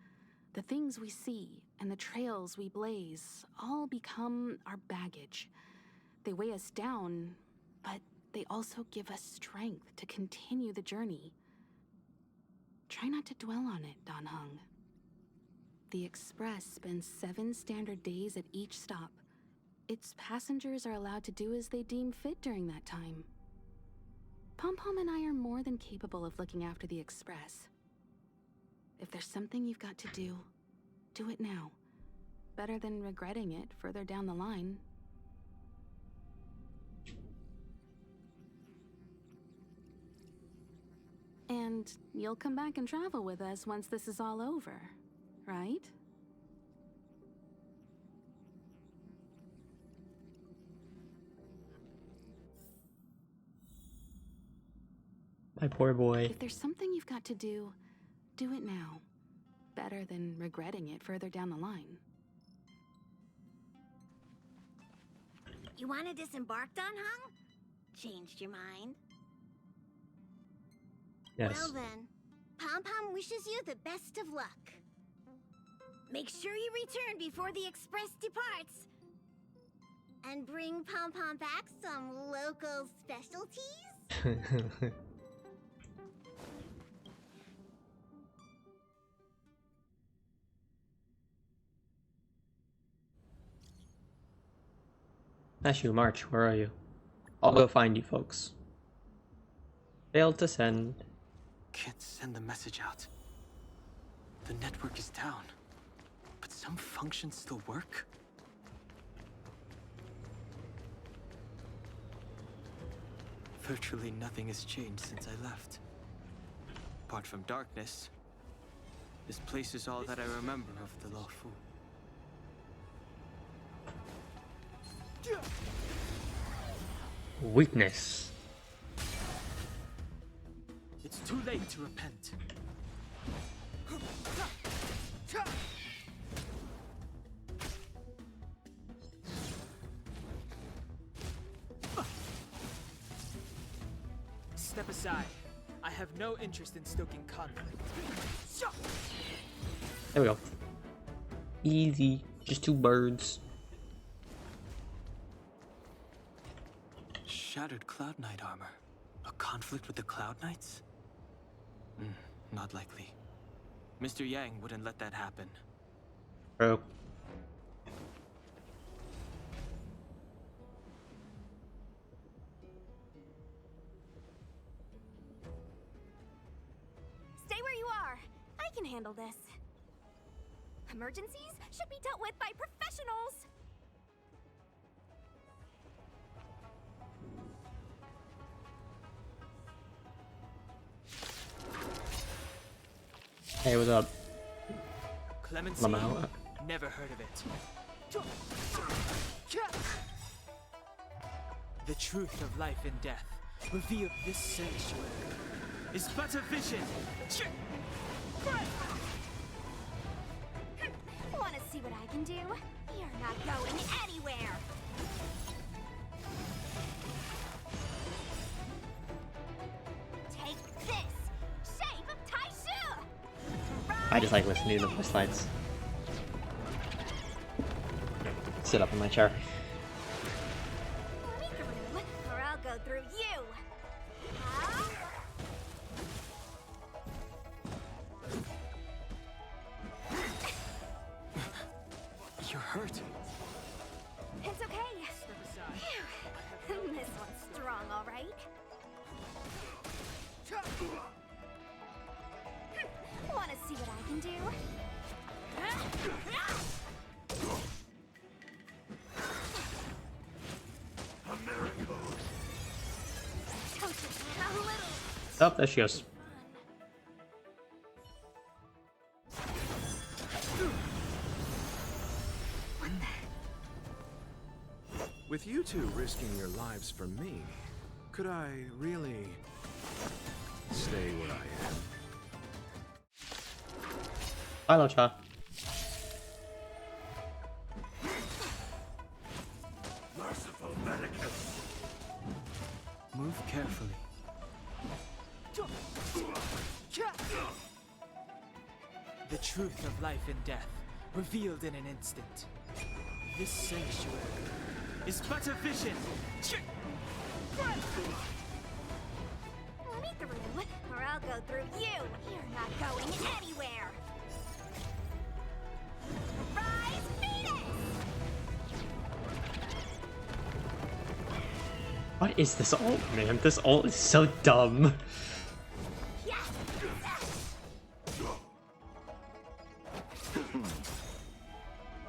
The things we see and the trails we blaze all become our baggage. They weigh us down, but they also give us strength to continue the journey. Try not to dwell on it, Dan Heng. The Express spends 7 standard days at each stop. Its passengers are allowed to do as they deem fit during that time. Pom-Pom and I are more than capable of looking after the Express. If there's something you've got to do it now. Better than regretting it further down the line. And you'll come back and travel with us once this is all over, right? My poor boy. If there's something you've got to do it now. Better than regretting it further down the line. You want to disembark, Dan Heng? Changed your mind? Yes. Well then, Pom-Pom wishes you the best of luck. Make sure you return before the Express departs. And bring Pom-Pom back some local specialties? Mashiuwu, March, where are you? I'll go find you folks. Failed to send. Can't send the message out. The network is down. But some functions still work? Virtually nothing has changed since I left. Apart from darkness, this place is all that I remember of the Lafu. Weakness. It's too late to repent. Step aside. I have no interest in stoking conflict. There we go. Easy. Just 2 birds. Shattered Cloud Knight armor. A conflict with the Cloud Knights? Not likely. Mr. Yang wouldn't let that happen. Bro. Stay where you are. I can handle this. emergencies should be dealt with by professionals. Hey, what's up? Clemency? Lamau. Never heard of it. The truth of life and death revealed this sanctuary is but a vision. Want to see what I can do? You're not going anywhere. Take this, shape of Taishu. I just like listening to the voice lines. Sit up in my chair. Make a room, or I'll go through you. Huh? You're hurt. It's okay. Phew. This one's strong, all right. Want to see what I can do? A little. Oh, there she goes. With you two risking your lives for me, could I really stay where I am? Bye, Locha. Merciful Medicus. Move carefully. The truth of life and death revealed in an instant. This sanctuary is but a vision. Make the room, or I'll go through you. You're not going anywhere. Rise, Venus! What is this ult, man? This ult is so dumb.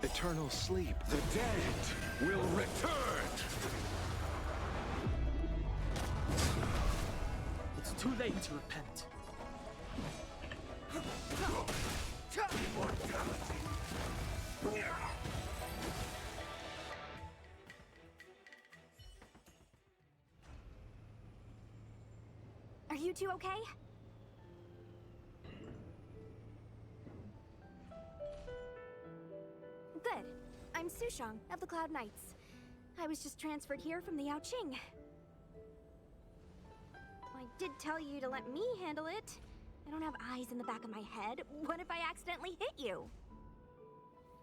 Eternal sleep. The dead will return. It's too late to repent. Are you two okay? Good. I'm Sushang of the Cloud Knights. I was just transferred here from the Yaoqing. I did tell you to let me handle it. I don't have eyes in the back of my head. What if I accidentally hit you?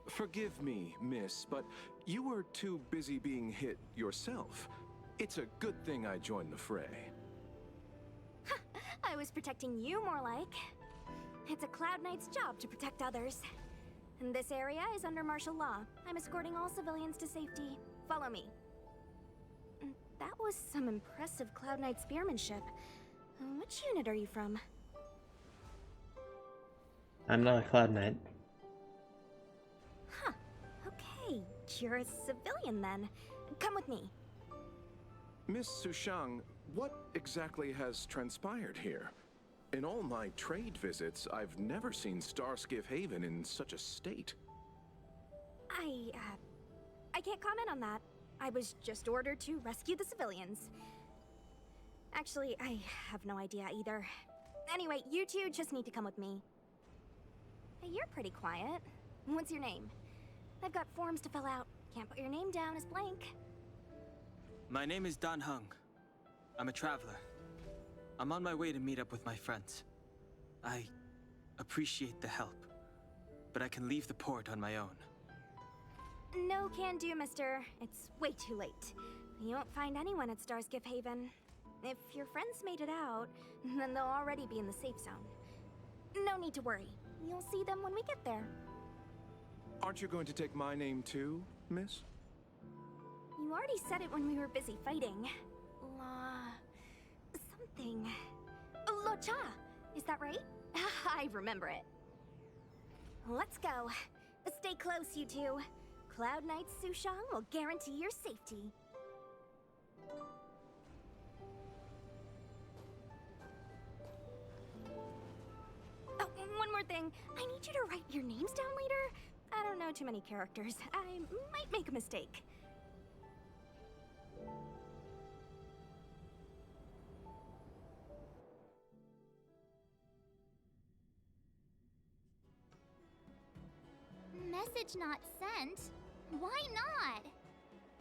Forgive me, miss, but you were too busy being hit yourself. It's a good thing I joined the fray. I was protecting you more like. It's a Cloud Knight's job to protect others. And this area is under martial law. I'm escorting all civilians to safety. Follow me. That was some impressive Cloud Knight spearmanship. Which unit are you from? I'm not a Cloud Knight. Huh. Okay, you're a civilian then. Come with me. Miss Sushang, what exactly has transpired here? In all my trade visits, I've never seen Starskiff Haven in such a state. I can't comment on that. I was just ordered to rescue the civilians. Actually, I have no idea either. Anyway, you two just need to come with me. Hey, you're pretty quiet. What's your name? I've got forms to fill out. Can't put your name down as blank. My name is Dan Hung. I'm a traveler. I'm on my way to meet up with my friends. I appreciate the help, but I can leave the port on my own. No can do, mister. It's way too late. You won't find anyone at Starskiff Haven. If your friends made it out, then they'll already be in the safe zone. No need to worry. You'll see them when we get there. Aren't you going to take my name too, miss? You already said it when we were busy fighting. Something. Locha! Is that right? I remember it. Let's go. Stay close, you two. Cloud Knight's Sushang will guarantee your safety. Oh, one more thing. I need you to write your names down later. I don't know too many characters. I might make a mistake. Message not sent? Why not?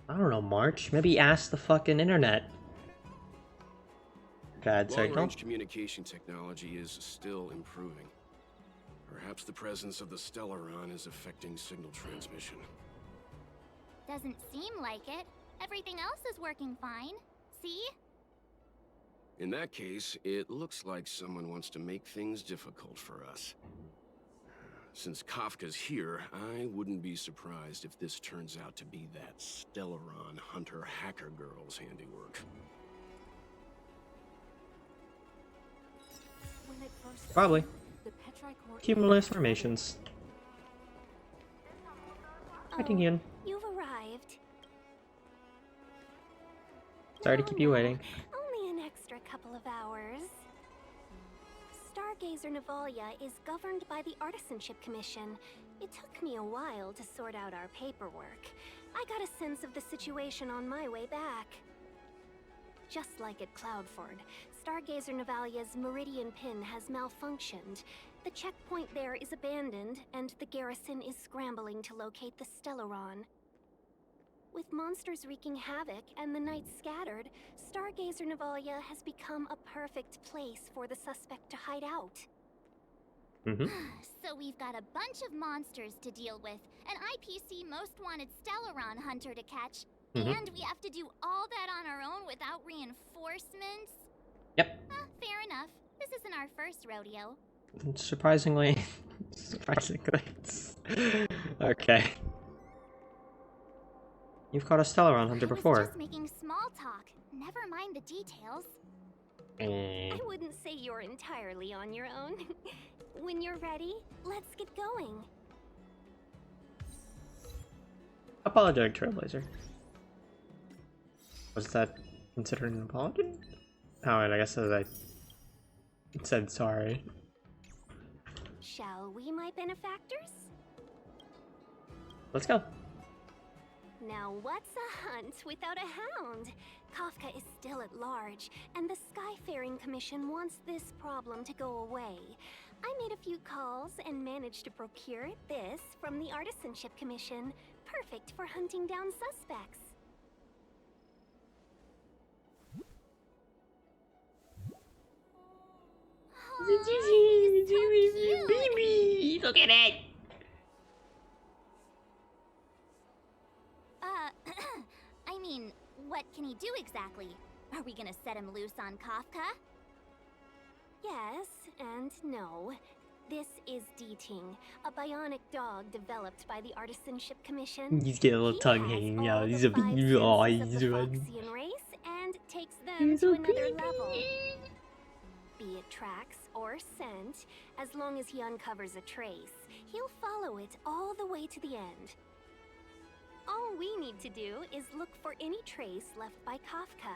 I don't know, March. Maybe ask the fucking internet. God, sorry, Long-range communication technology is still improving. Perhaps the presence of the Stellaron is affecting signal transmission. Doesn't seem like it. Everything else is working fine. See? In that case, it looks like someone wants to make things difficult for us. Since Kafka's here, I wouldn't be surprised if this turns out to be that Stellaron hunter hacker girl's handiwork. Probably. Cumulus formations. Fighting in. You've arrived. Sorry to keep you waiting. Only an extra couple of hours. Stargazer Navalia is governed by the Artisanship Commission. It took me a while to sort out our paperwork. I got a sense of the situation on my way back. Just like at Cloudford, Stargazer Navalia's Meridian Pin has malfunctioned. The checkpoint there is abandoned, and the garrison is scrambling to locate the Stellaron. With monsters wreaking havoc and the night scattered, Stargazer Navalia has become a perfect place for the suspect to hide out. So we've got a bunch of monsters to deal with, an IPC Most Wanted Stellaron hunter to catch, and we have to do all that on our own without reinforcements? Yep. Fair enough. This isn't our first rodeo. Surprisingly, it's... Okay. You've caught a Stellaron hunter before. Just making small talk. Never mind the details. I wouldn't say you're entirely on your own. When you're ready, let's get going. Apologetic Trailblazer. Was that considered an apology? Oh, wait, I guess I said sorry. Shall we, my benefactors? Let's go. Now what's a hunt without a hound? Kafka is still at large, and the Skyfaring Commission wants this problem to go away. I made a few calls and managed to procure this from the Artisanship Commission. Perfect for hunting down suspects. Baby, look at it. I mean, what can he do exactly? Are we gonna set him loose on Kafka? Yes and no. This is D-Ting, a bionic dog developed by the Artisanship Commission. He's getting a little tongue hanging out. He's a big Foxian race and takes them to another level. Be it tracks or scent, as long as he uncovers a trace, he'll follow it all the way to the end. All we need to do is look for any trace left by Kafka.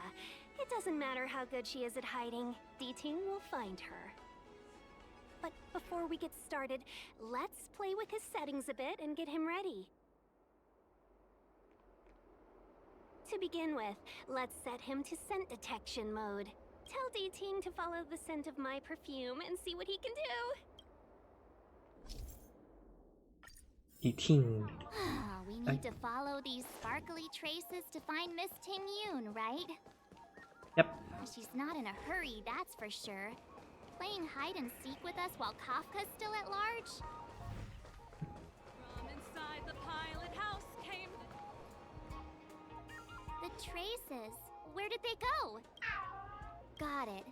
It doesn't matter how good she is at hiding, D-Ting will find her. But before we get started, let's play with his settings a bit and get him ready. To begin with, let's set him to scent detection mode. Tell D-Ting to follow the scent of my perfume and see what he can do. D-Ting. We need to follow these sparkly traces to find Miss Ting-Yun, right? Yep. She's not in a hurry, that's for sure. Playing hide and seek with us while Kafka's still at large? From inside the pilot house came the traces. Where did they go? Got it.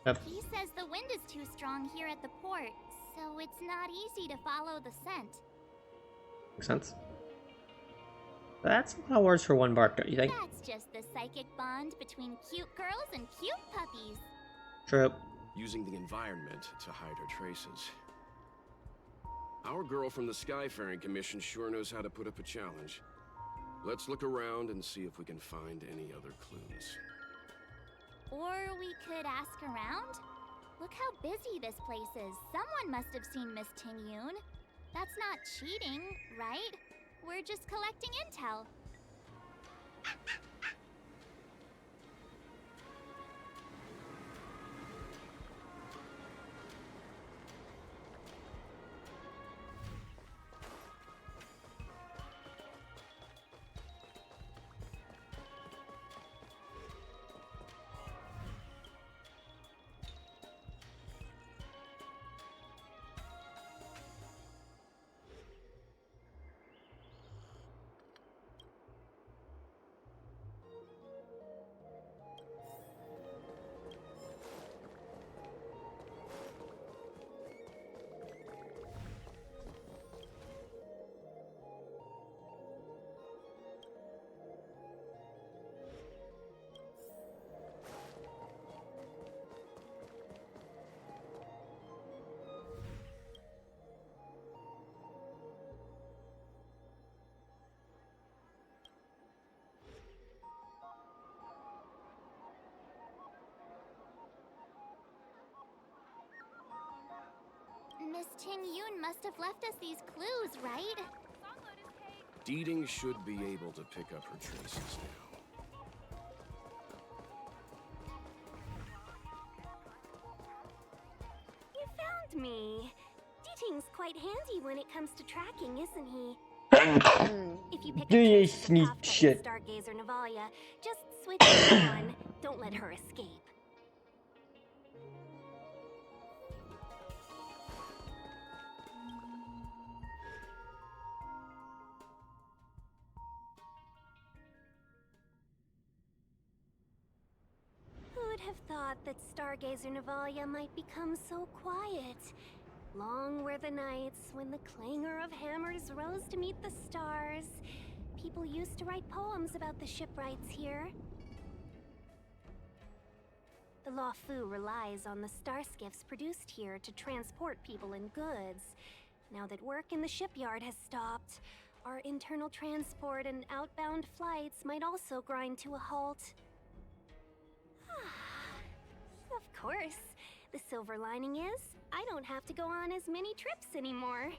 Yep. He says the wind is too strong here at the port, so it's not easy to follow the scent. Makes sense. That's how it works for one bark, don't you think? That's just the psychic bond between cute girls and cute puppies. True. Using the environment to hide her traces. Our girl from the Skyfaring Commission sure knows how to put up a challenge. Let's look around and see if we can find any other clues. Or we could ask around? Look how busy this place is. Someone must have seen Miss Ting-yoon. That's not cheating, right? We're just collecting intel. Miss Ting-yoon must have left us these clues, right? Deeding should be able to pick up her traces now. You found me. Deeting's quite handy when it comes to tracking, isn't he? If you pick up traces of Kafka and Stargazer Navalia, just switch it on. Don't let her escape. Who'd have thought that Stargazer Navalia might become so quiet? Long were the nights when the clangor of hammers rose to meet the stars. People used to write poems about the shipwrights here. The Lafu relies on the star skiffs produced here to transport people and goods. Now that work in the shipyard has stopped, our internal transport and outbound flights might also grind to a halt. Of course. The silver lining is, I don't have to go on as many trips anymore.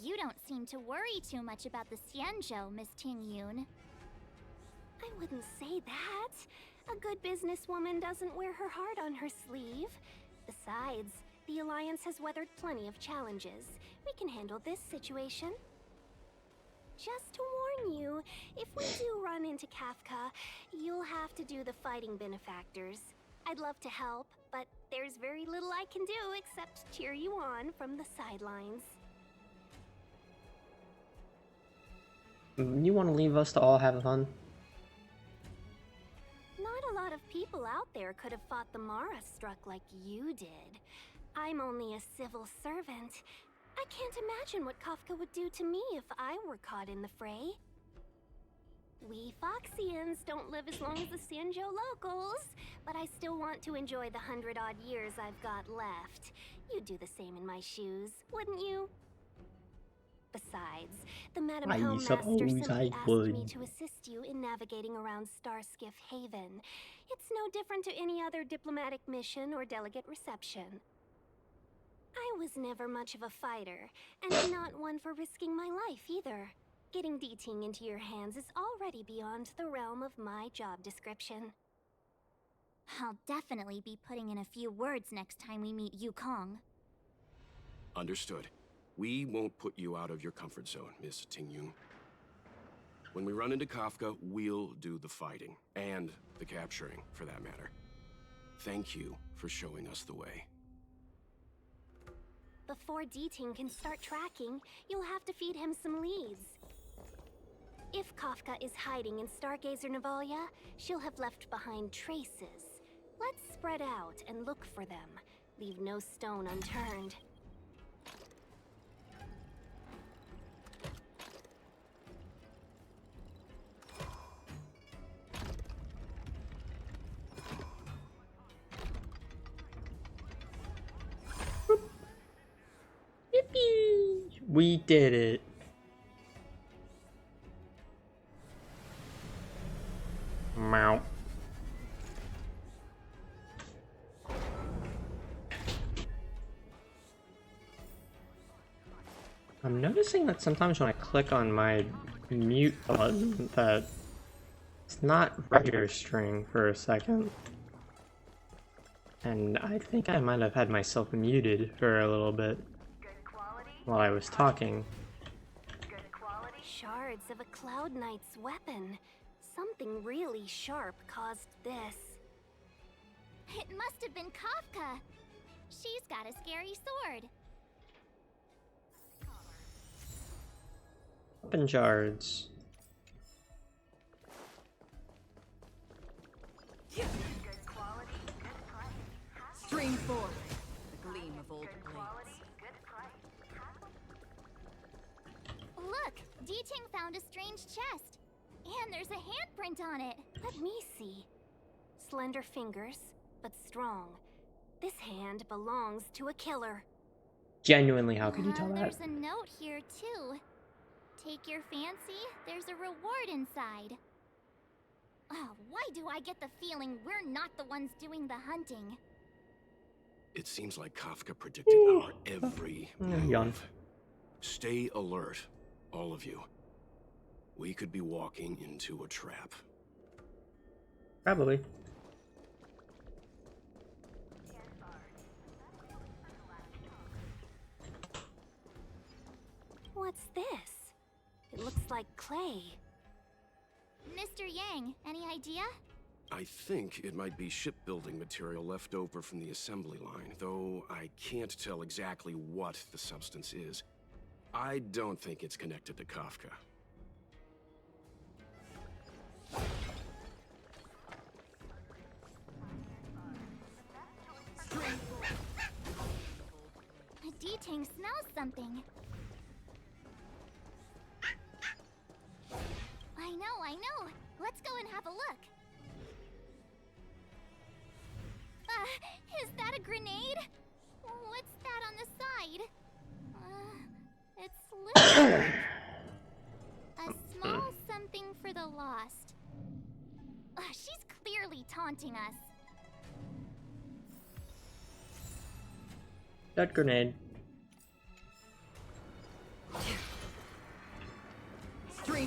You don't seem to worry too much about the Xianzhou, Miss Ting-yoon. I wouldn't say that. A good businesswoman doesn't wear her heart on her sleeve. Besides, the Alliance has weathered plenty of challenges. We can handle this situation. Just to warn you, if we do run into Kafka, you'll have to do the fighting benefactors. I'd love to help, but there's very little I can do except cheer you on from the sidelines. You want to leave us to all have fun? Not a lot of people out there could have fought the Mara struck like you did. I'm only a civil servant. I can't imagine what Kafka would do to me if I were caught in the fray. We Foxians don't live as long as the Xianzhou locals, but I still want to enjoy the 100-odd years I've got left. You'd do the same in my shoes, wouldn't you? Besides, the Madam Home Master simply asked me to assist you in navigating around Starskiff Haven. It's no different to any other diplomatic mission or delegate reception. I was never much of a fighter, and not one for risking my life either. Getting Deeting into your hands is already beyond the realm of my job description. I'll definitely be putting in a few words next time we meet Yukong. Understood. We won't put you out of your comfort zone, Miss Ting-yoon. When we run into Kafka, we'll do the fighting. And the capturing, for that matter. Thank you for showing us the way. Before Deeting can start tracking, you'll have to feed him some leads. If Kafka is hiding in Stargazer Navalia, she'll have left behind traces. Let's spread out and look for them. Leave no stone unturned. We did it. Meow. I'm noticing that sometimes when I click on my mute button that it's not registering for a second. And I think I might have had myself muted for a little bit while I was talking. Shards of a Cloud Knight's weapon. Something really sharp caused this. It must have been Kafka. She's got a scary sword. Open shards. Stream forth the gleam of old blades. Look, D-Ting found a strange chest. And there's a handprint on it. Let me see. Slender fingers, but strong. This hand belongs to a killer. Genuinely, how could you tell that? There's a note here, too. Take your fancy, there's a reward inside. Oh, why do I get the feeling we're not the ones doing the hunting? It seems like Kafka predicted our every move. Stay alert, all of you. We could be walking into a trap. Probably. What's this? It looks like clay. Mr. Yang, any idea? I think it might be shipbuilding material left over from the assembly line, though I can't tell exactly what the substance is. I don't think it's connected to Kafka. D-Ting smells something. I know. Let's go and have a look. Is that a grenade? What's that on the side? It's lit. A small something for the lost. She's clearly taunting us. That grenade.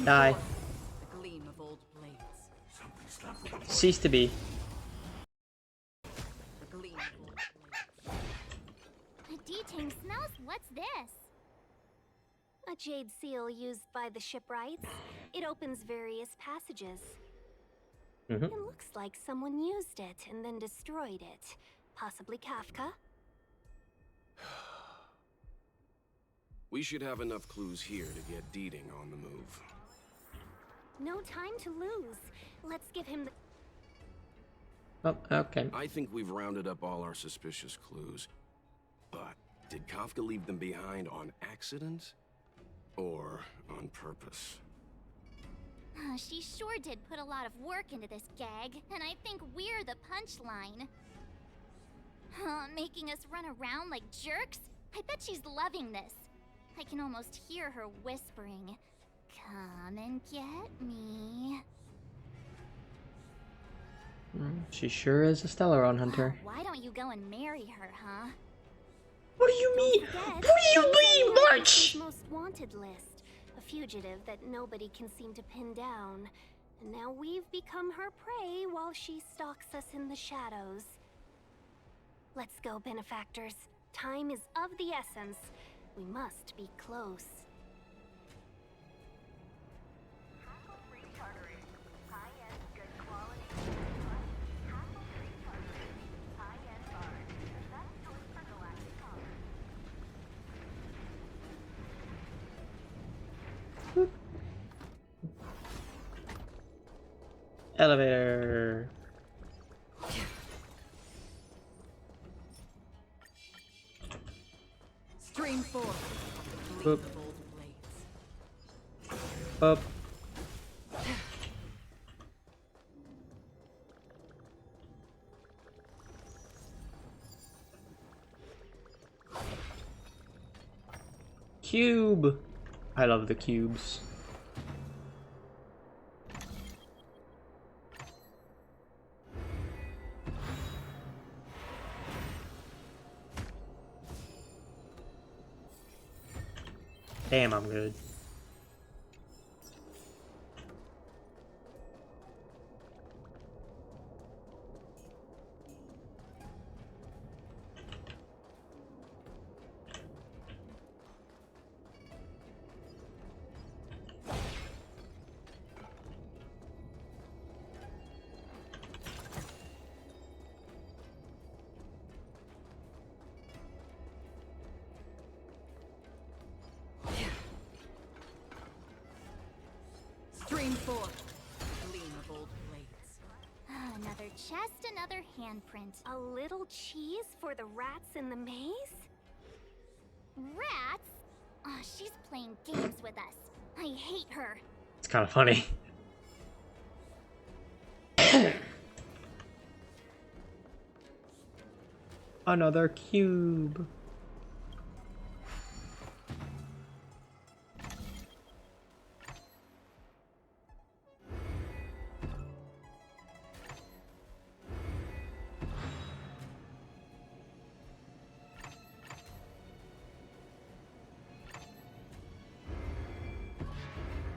Die. The gleam of old blades. Cease to be. The gleam of old blades. D-Ting smells. What's this? A jade seal used by the shipwrights. It opens various passages. It looks like someone used it and then destroyed it. Possibly Kafka? We should have enough clues here to get D-Ting on the move. No time to lose. Let's give him the... Oh, okay. I think we've rounded up all our suspicious clues. But did Kafka leave them behind on accident? Or on purpose? She sure did put a lot of work into this gag, and I think we're the punchline. Making us run around like jerks? I bet she's loving this. I can almost hear her whispering, "Come and get me." She sure is a Stellaron hunter. Why don't you go and marry her, huh? What do you mean? What do you mean, March? Most wanted list. A fugitive that nobody can seem to pin down. And now we've become her prey while she stalks us in the shadows. Let's go, benefactors. Time is of the essence. We must be close. Elevator. Stream forth. Boop. Up. Cube! I love the cubes. Damn, I'm good. Stream 4. Gleam of old blades. Another chest, another handprint. A little cheese for the rats in the maze? Rats? Oh, she's playing games with us. I hate her. It's kind of funny. Another cube.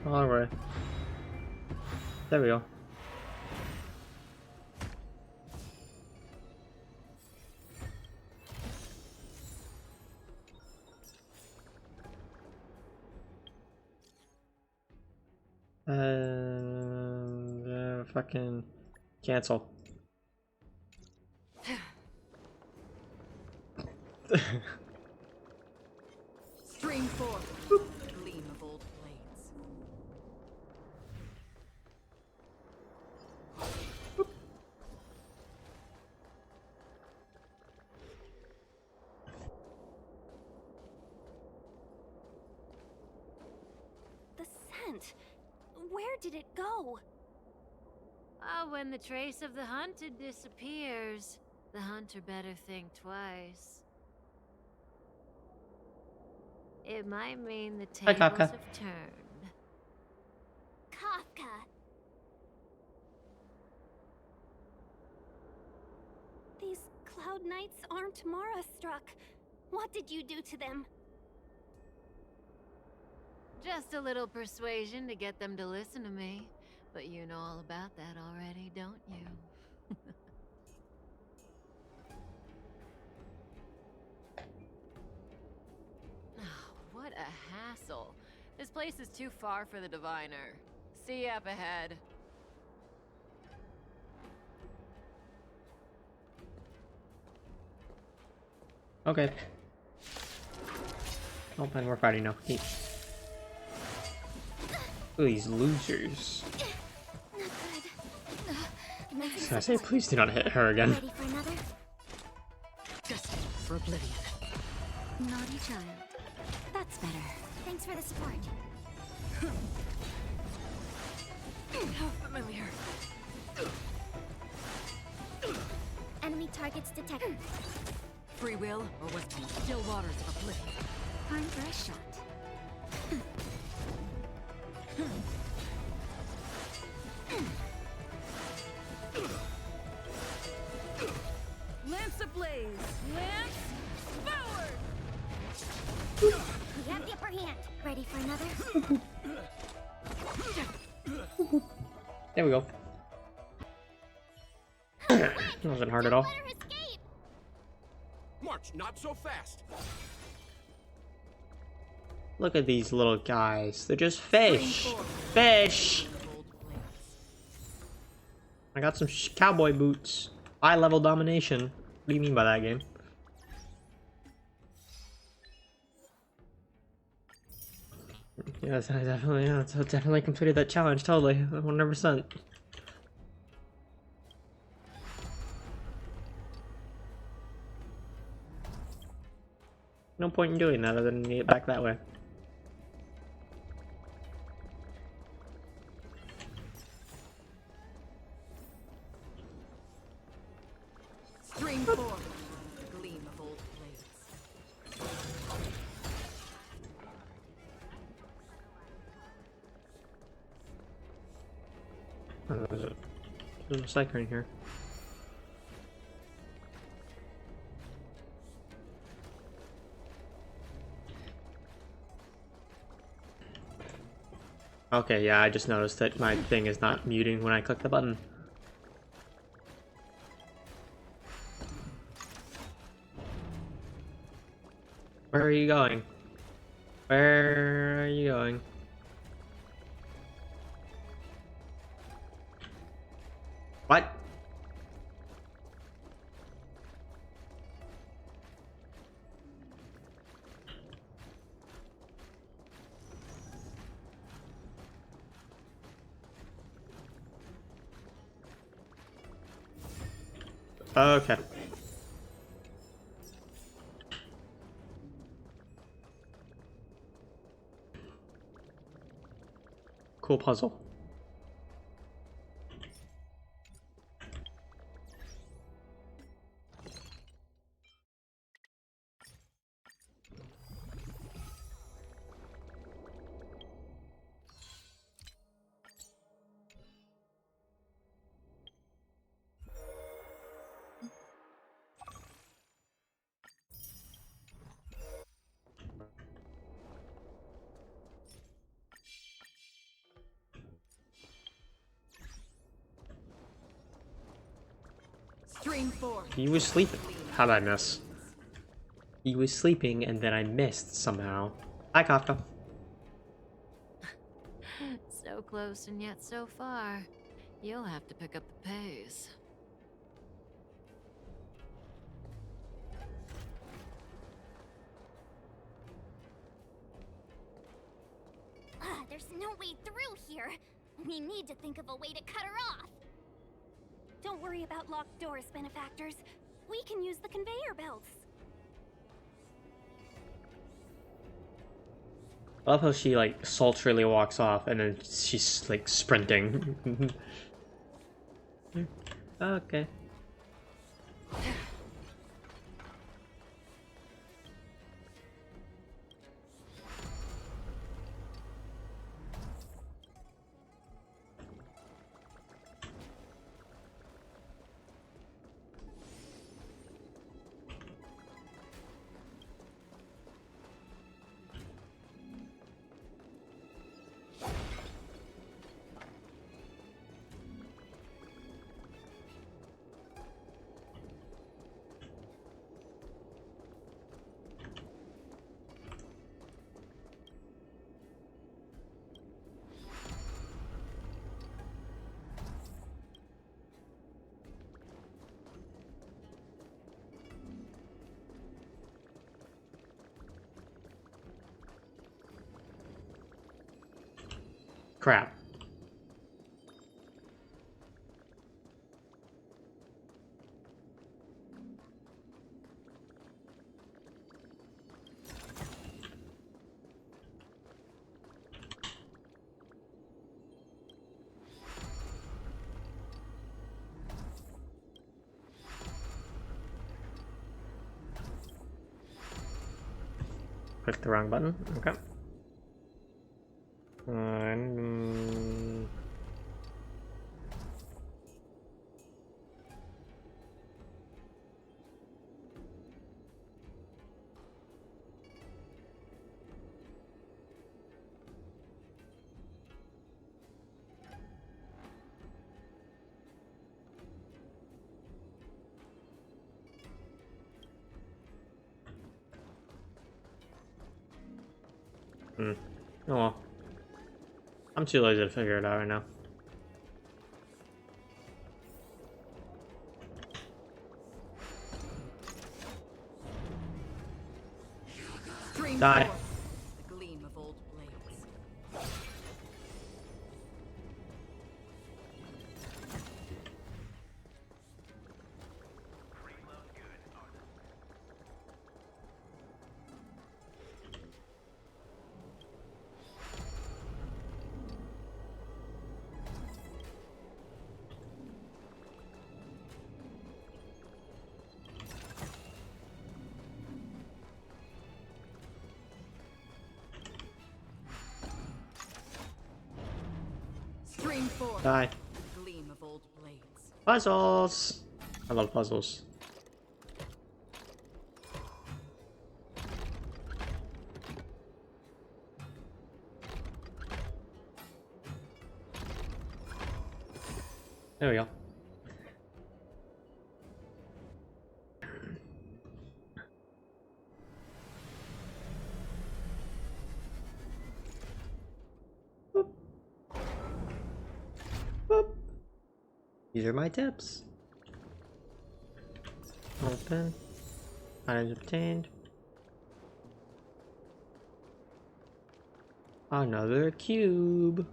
Alright. There we go. Fucking cancel. Stream 4. Gleam of old blades. The scent. Where did it go? When the trace of the hunted disappears, the hunter better think twice. It might mean the Hi, tables Kafka. have turned. Kafka. These cloud knights aren't Mara struck. What did you do to them? Just a little persuasion to get them to listen to me. But you know all about that already, don't you? What a hassle. This place is too far for the diviner. See you up ahead. Okay. Oh man, we're fighting now. Hey. Ooh, these losers. I say, please do not hit her again. Ready for another? Destined for oblivion. Naughty child. That's better. Thanks for the support. How familiar. Enemy targets detected. Free will or was it the still waters of oblivion? Time for a shot. Lance ablaze! Lance forward! We have the upper hand. Ready for another? There we go. That wasn't hard at all. March, not so fast. Look at these little guys. They're just fish. Fish! I got some cowboy boots. High level domination. What do you mean by that, game? Yes, I definitely completed that challenge. Totally. 100%. No point in doing that other than get back that way. Stream 4. Gleam of old blades. There's a psyker in here. Okay, yeah, I just noticed that my thing is not muting when I click the button. Where are you going? Where are you going? What? Okay. Cool puzzle. Stream 4. He was sleeping. How did I miss? He was sleeping and then I missed somehow. Hi, Kafka. So close and yet so far. You'll have to pick up the pace. There's no way through here. We need to think of a way to cut her off. Don't worry about locked doors, benefactors. We can use the conveyor belts. I love how she like sultrily walks off and then she's like sprinting. Okay. Crap. Click the wrong button. Okay. Oh well. I'm too lazy to figure it out right now. Die. The gleam of old blades. Stream 4. Die. The gleam of old blades. Puzzles! I love puzzles. There we go. Boop. Boop. These are my tips. Open. Items obtained. Another cube.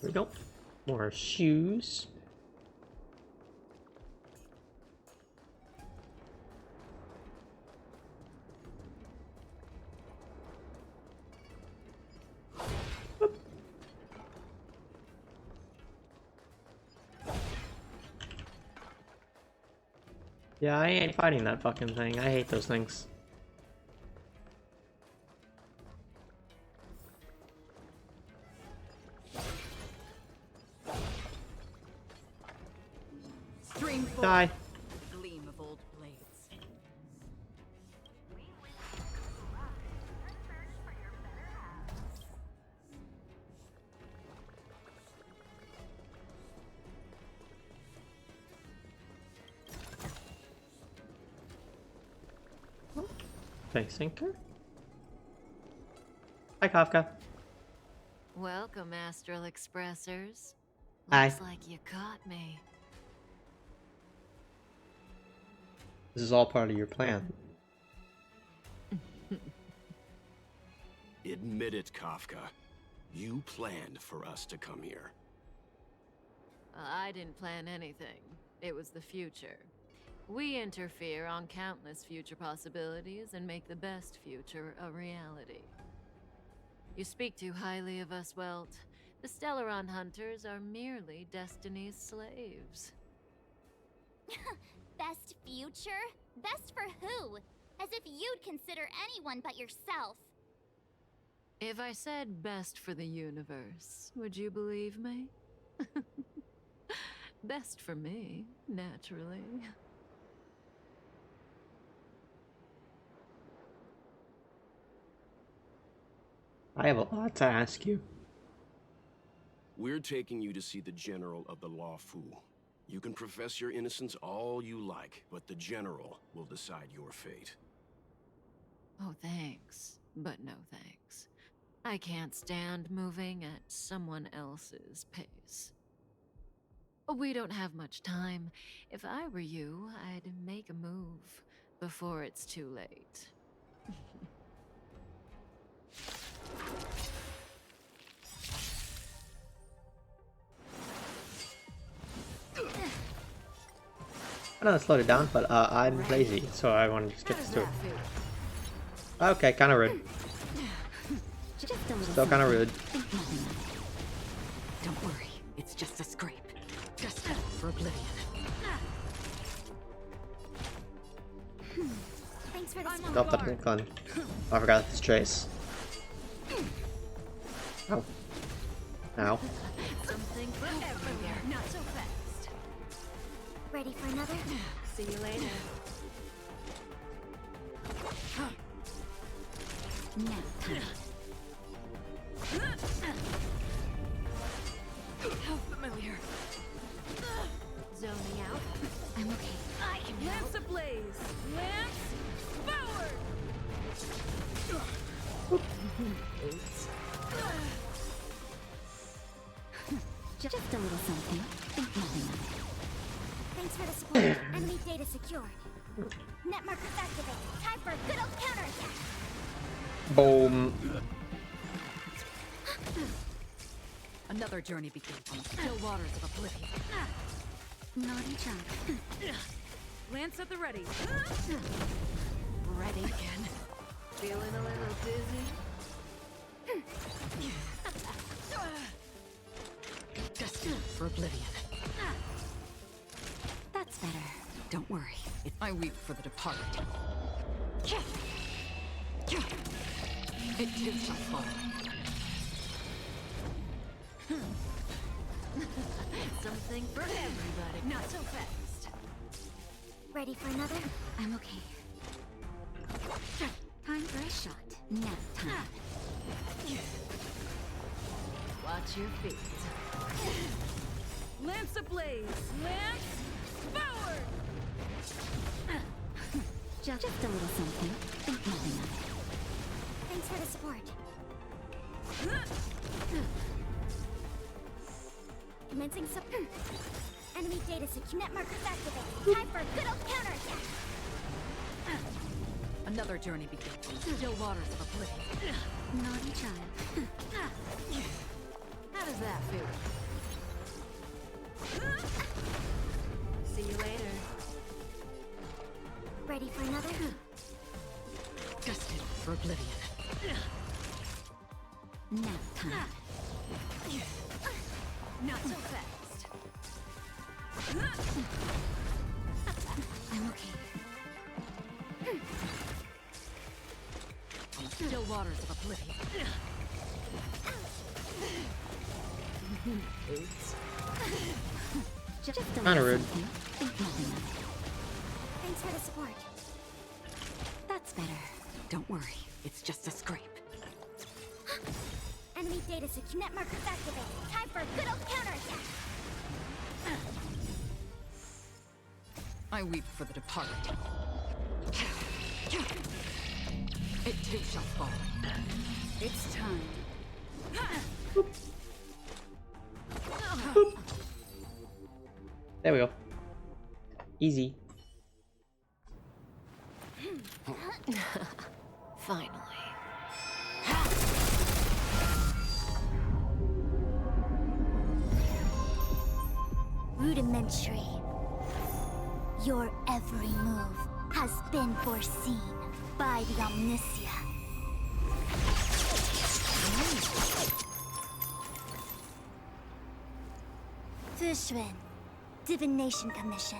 There we go. More shoes. Boop. Yeah, I ain't fighting that fucking thing. I hate those things. Die. Gleam of old blades. Thanks, Sinker. Hi, Kafka. Welcome, Astral Expressors. Hi. Looks like you caught me. This is all part of your plan. Admit it, Kafka. You planned for us to come here. I didn't plan anything. It was the future. We interfere on countless future possibilities and make the best future a reality. You speak too highly of us, Welt. The Stellaron Hunters are merely Destiny's slaves. Best future? Best for who? As if you'd consider anyone but yourself. If I said best for the universe, would you believe me? Best for me, naturally. I have a lot to ask you. We're taking you to see the General of the Lawfu. You can profess your innocence all you like, but the General will decide your fate. Oh, thanks. But no thanks. I can't stand moving at someone else's pace. We don't have much time. If I were you, I'd make a move before it's too late. I know I slowed it down, but I'm lazy, so I want to just get this to it. Okay, kind of rude. Still kind of rude. Don't worry, it's just a scrape. Just for oblivion. Thanks for the Nope, that didn't fun. Oh, I forgot this trace. Ow. Ow. Something for everywhere. Not so fast. Ready for another? See you later. Now time. How familiar. Zoning out. I'm okay. I can help. Lamps ablaze! Lamps forward! Oops. Just a little something. Think nothing of it. Thanks for the support. Enemy data secured. Net markers activated. Time for a good old counterattack. Boom. Another journey begins on the still waters of oblivion. Naughty child. Lance at the ready. Ready again. Feeling a little dizzy? Just for oblivion. That's better. Don't worry. I weep for the departed. It too shall fall. Something for everybody. Not so fast. Ready for another? I'm okay. Time for a shot. Nap time. Watch your feet. Lance ablaze! Lance forward! Just a little something. Think nothing of it. Thanks for the support. Commencing support. Enemy data sync. Net markers activated. Time for a good old counterattack. Another journey begins. Still waters of oblivion. Naughty child. How does that feel? See you later. Ready for another? Destined for oblivion. Nap time. Not so fast. I'm okay. Still waters of oblivion. Oops. Just a Kinda little rude. something. Think nothing of it. Thanks for the support. That's better. Don't worry. It's just a scrape. Enemy data sync. Net markers activated. Time for a good old counterattack. I weep for the departed. It too shall fall. It's time. There we go. Easy. Finally. Rudimentary. Your every move has been foreseen by the Omniscia. Fushun, Divination Commission.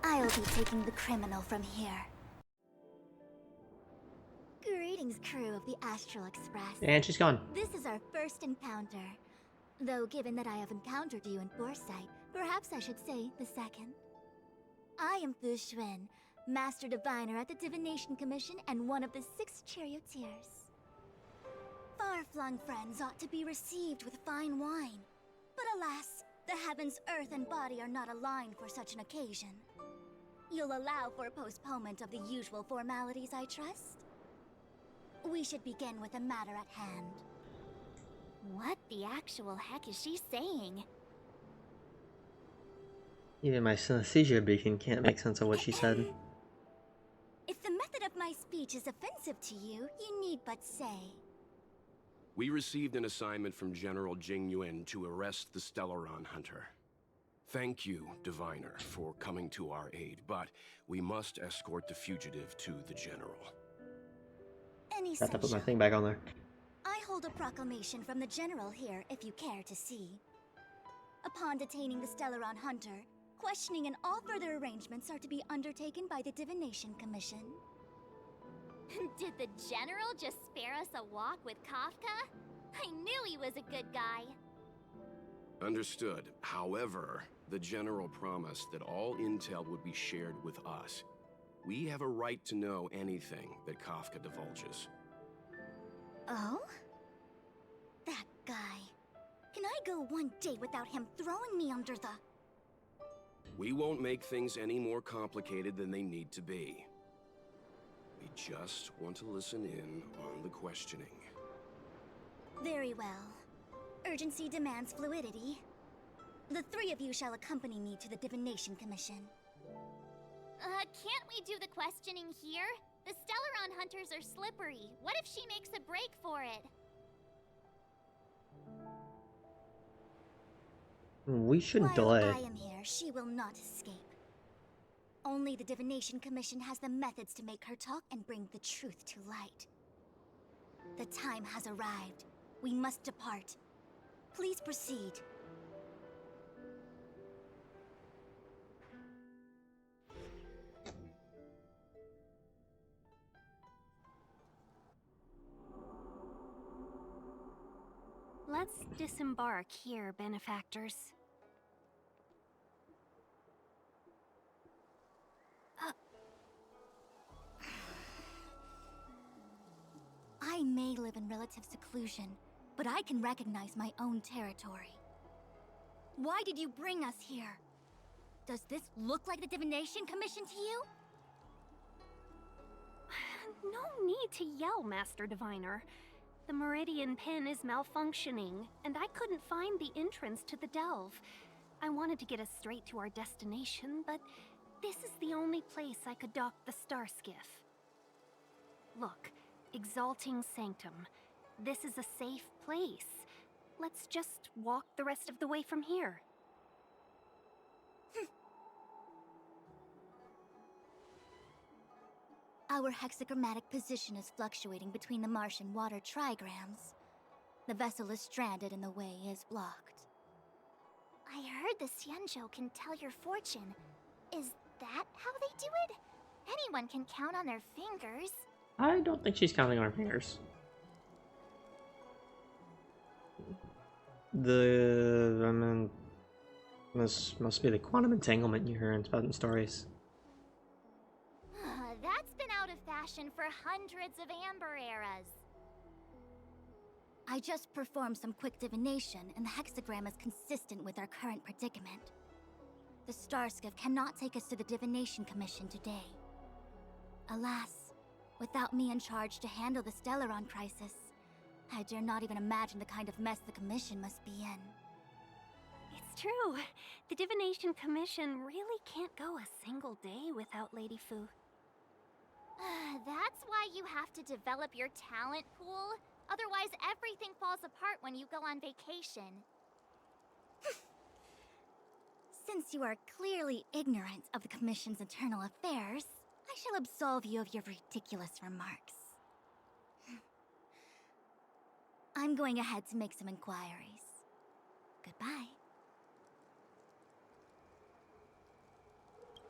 I'll be taking the criminal from here. Greetings, crew of the Astral Express. And she's gone. This is our first encounter. Though given that I have encountered you in foresight, perhaps I should say the second. I am Fushun, Master Diviner at the Divination Commission and one of the 6 charioteers. Far-flung friends ought to be received with fine wine. But alas, the heavens, earth, and body are not aligned for such an occasion. You'll allow for a postponement of the usual formalities, I trust? We should begin with the matter at hand. What the actual heck is she saying? Even my synesthesia beacon can't make sense of what she said. If the method of my speech is offensive to you, you need but say. We received an assignment from General Jing Yuan to arrest the Stellaron Hunter. Thank you, Diviner, for coming to our aid, but we must escort the fugitive to the General. Any Got to put my sense? thing back on there. I hold a proclamation from the General here, if you care to see. Upon detaining the Stellaron Hunter, questioning and all further arrangements are to be undertaken by the Divination Commission. Did the General just spare us a walk with Kafka? I knew he was a good guy. Understood. However, the General promised that all intel would be shared with us. We have a right to know anything that Kafka divulges. Oh? That guy. Can I go one day without him throwing me under the... We won't make things any more complicated than they need to be. We just want to listen in on the questioning. Very well. Urgency demands fluidity. The 3 of you shall accompany me to the Divination Commission. Can't we do the questioning here? The Stellaron Hunters are slippery. What if she makes a break for it? We shouldn't While delay. I am here, she will not escape. Only the Divination Commission has the methods to make her talk and bring the truth to light. The time has arrived. We must depart. Please proceed. Let's disembark here, benefactors. I may live in relative seclusion, but I can recognize my own territory. Why did you bring us here? Does this look like the Divination Commission to you? No need to yell, Master Diviner. The Meridian Pin is malfunctioning, and I couldn't find the entrance to the delve. I wanted to get us straight to our destination, but this is the only place I could dock the star skiff. Look, Exalting Sanctum. This is a safe place. Let's just walk the rest of the way from here. Our hexagrammatic position is fluctuating between the marsh and water trigrams. The vessel is stranded and the way is blocked. I heard the Xianzhou can tell your fortune. Is that how they do it? Anyone can count on their fingers. I don't think she's counting on her fingers. I mean, this must be the quantum entanglement you hear in Tibetan stories. That's been out of fashion for hundreds of Amber eras. I just performed some quick divination, and the hexagram is consistent with our current predicament. The star skiff cannot take us to the Divination Commission today. Alas, without me in charge to handle the Stellaron crisis, I dare not even imagine the kind of mess the Commission must be in. It's true. The Divination Commission really can't go a single day without Lady Fu. That's why you have to develop your talent pool. Otherwise, everything falls apart when you go on vacation. Since you are clearly ignorant of the Commission's internal affairs, I shall absolve you of your ridiculous remarks. I'm going ahead to make some inquiries. Goodbye.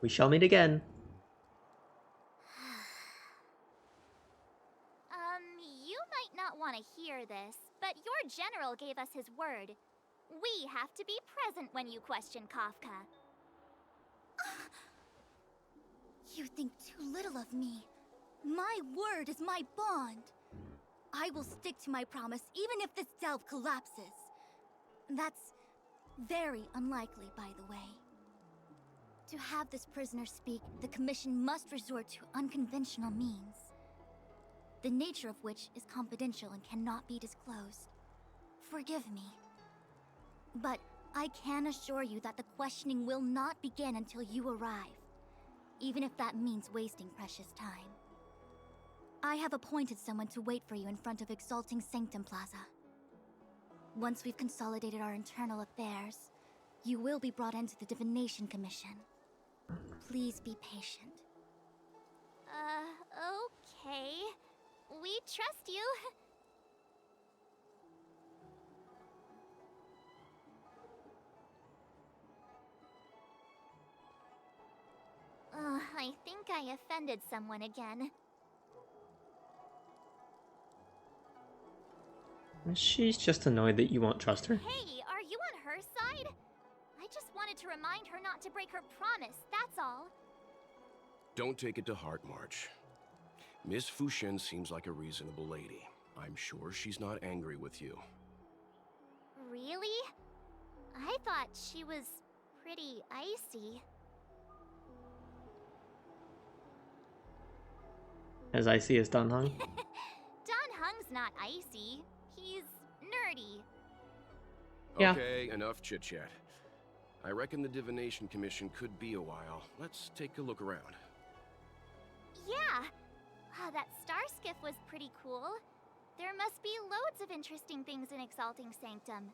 We shall meet again. You might not want to hear this, but your general gave us his word. We have to be present when you question Kafka. You think too little of me. My word is my bond. I will stick to my promise even if this delve collapses. That's very unlikely, by the way. To have this prisoner speak, the Commission must resort to unconventional means, the nature of which is confidential and cannot be disclosed. Forgive me. But I can assure you that the questioning will not begin until you arrive, even if that means wasting precious time. I have appointed someone to wait for you in front of Exalting Sanctum Plaza. Once we've consolidated our internal affairs, you will be brought into the Divination Commission. Please be patient. Okay. We trust you. I think I offended someone again. She's just annoyed that you won't trust her. Hey, are you on her side? I just wanted to remind her not to break her promise, that's all. Don't take it to heart, March. Miss Fushen seems like a reasonable lady. I'm sure she's not angry with you. Really? I thought she was pretty icy. As icy as Dan Heng? Dan Heng's not icy. He's nerdy. Yeah. Okay, enough chit-chat. I reckon the Divination Commission could be a while. Let's take a look around. Yeah. That star skiff was pretty cool. There must be loads of interesting things in Exalting Sanctum.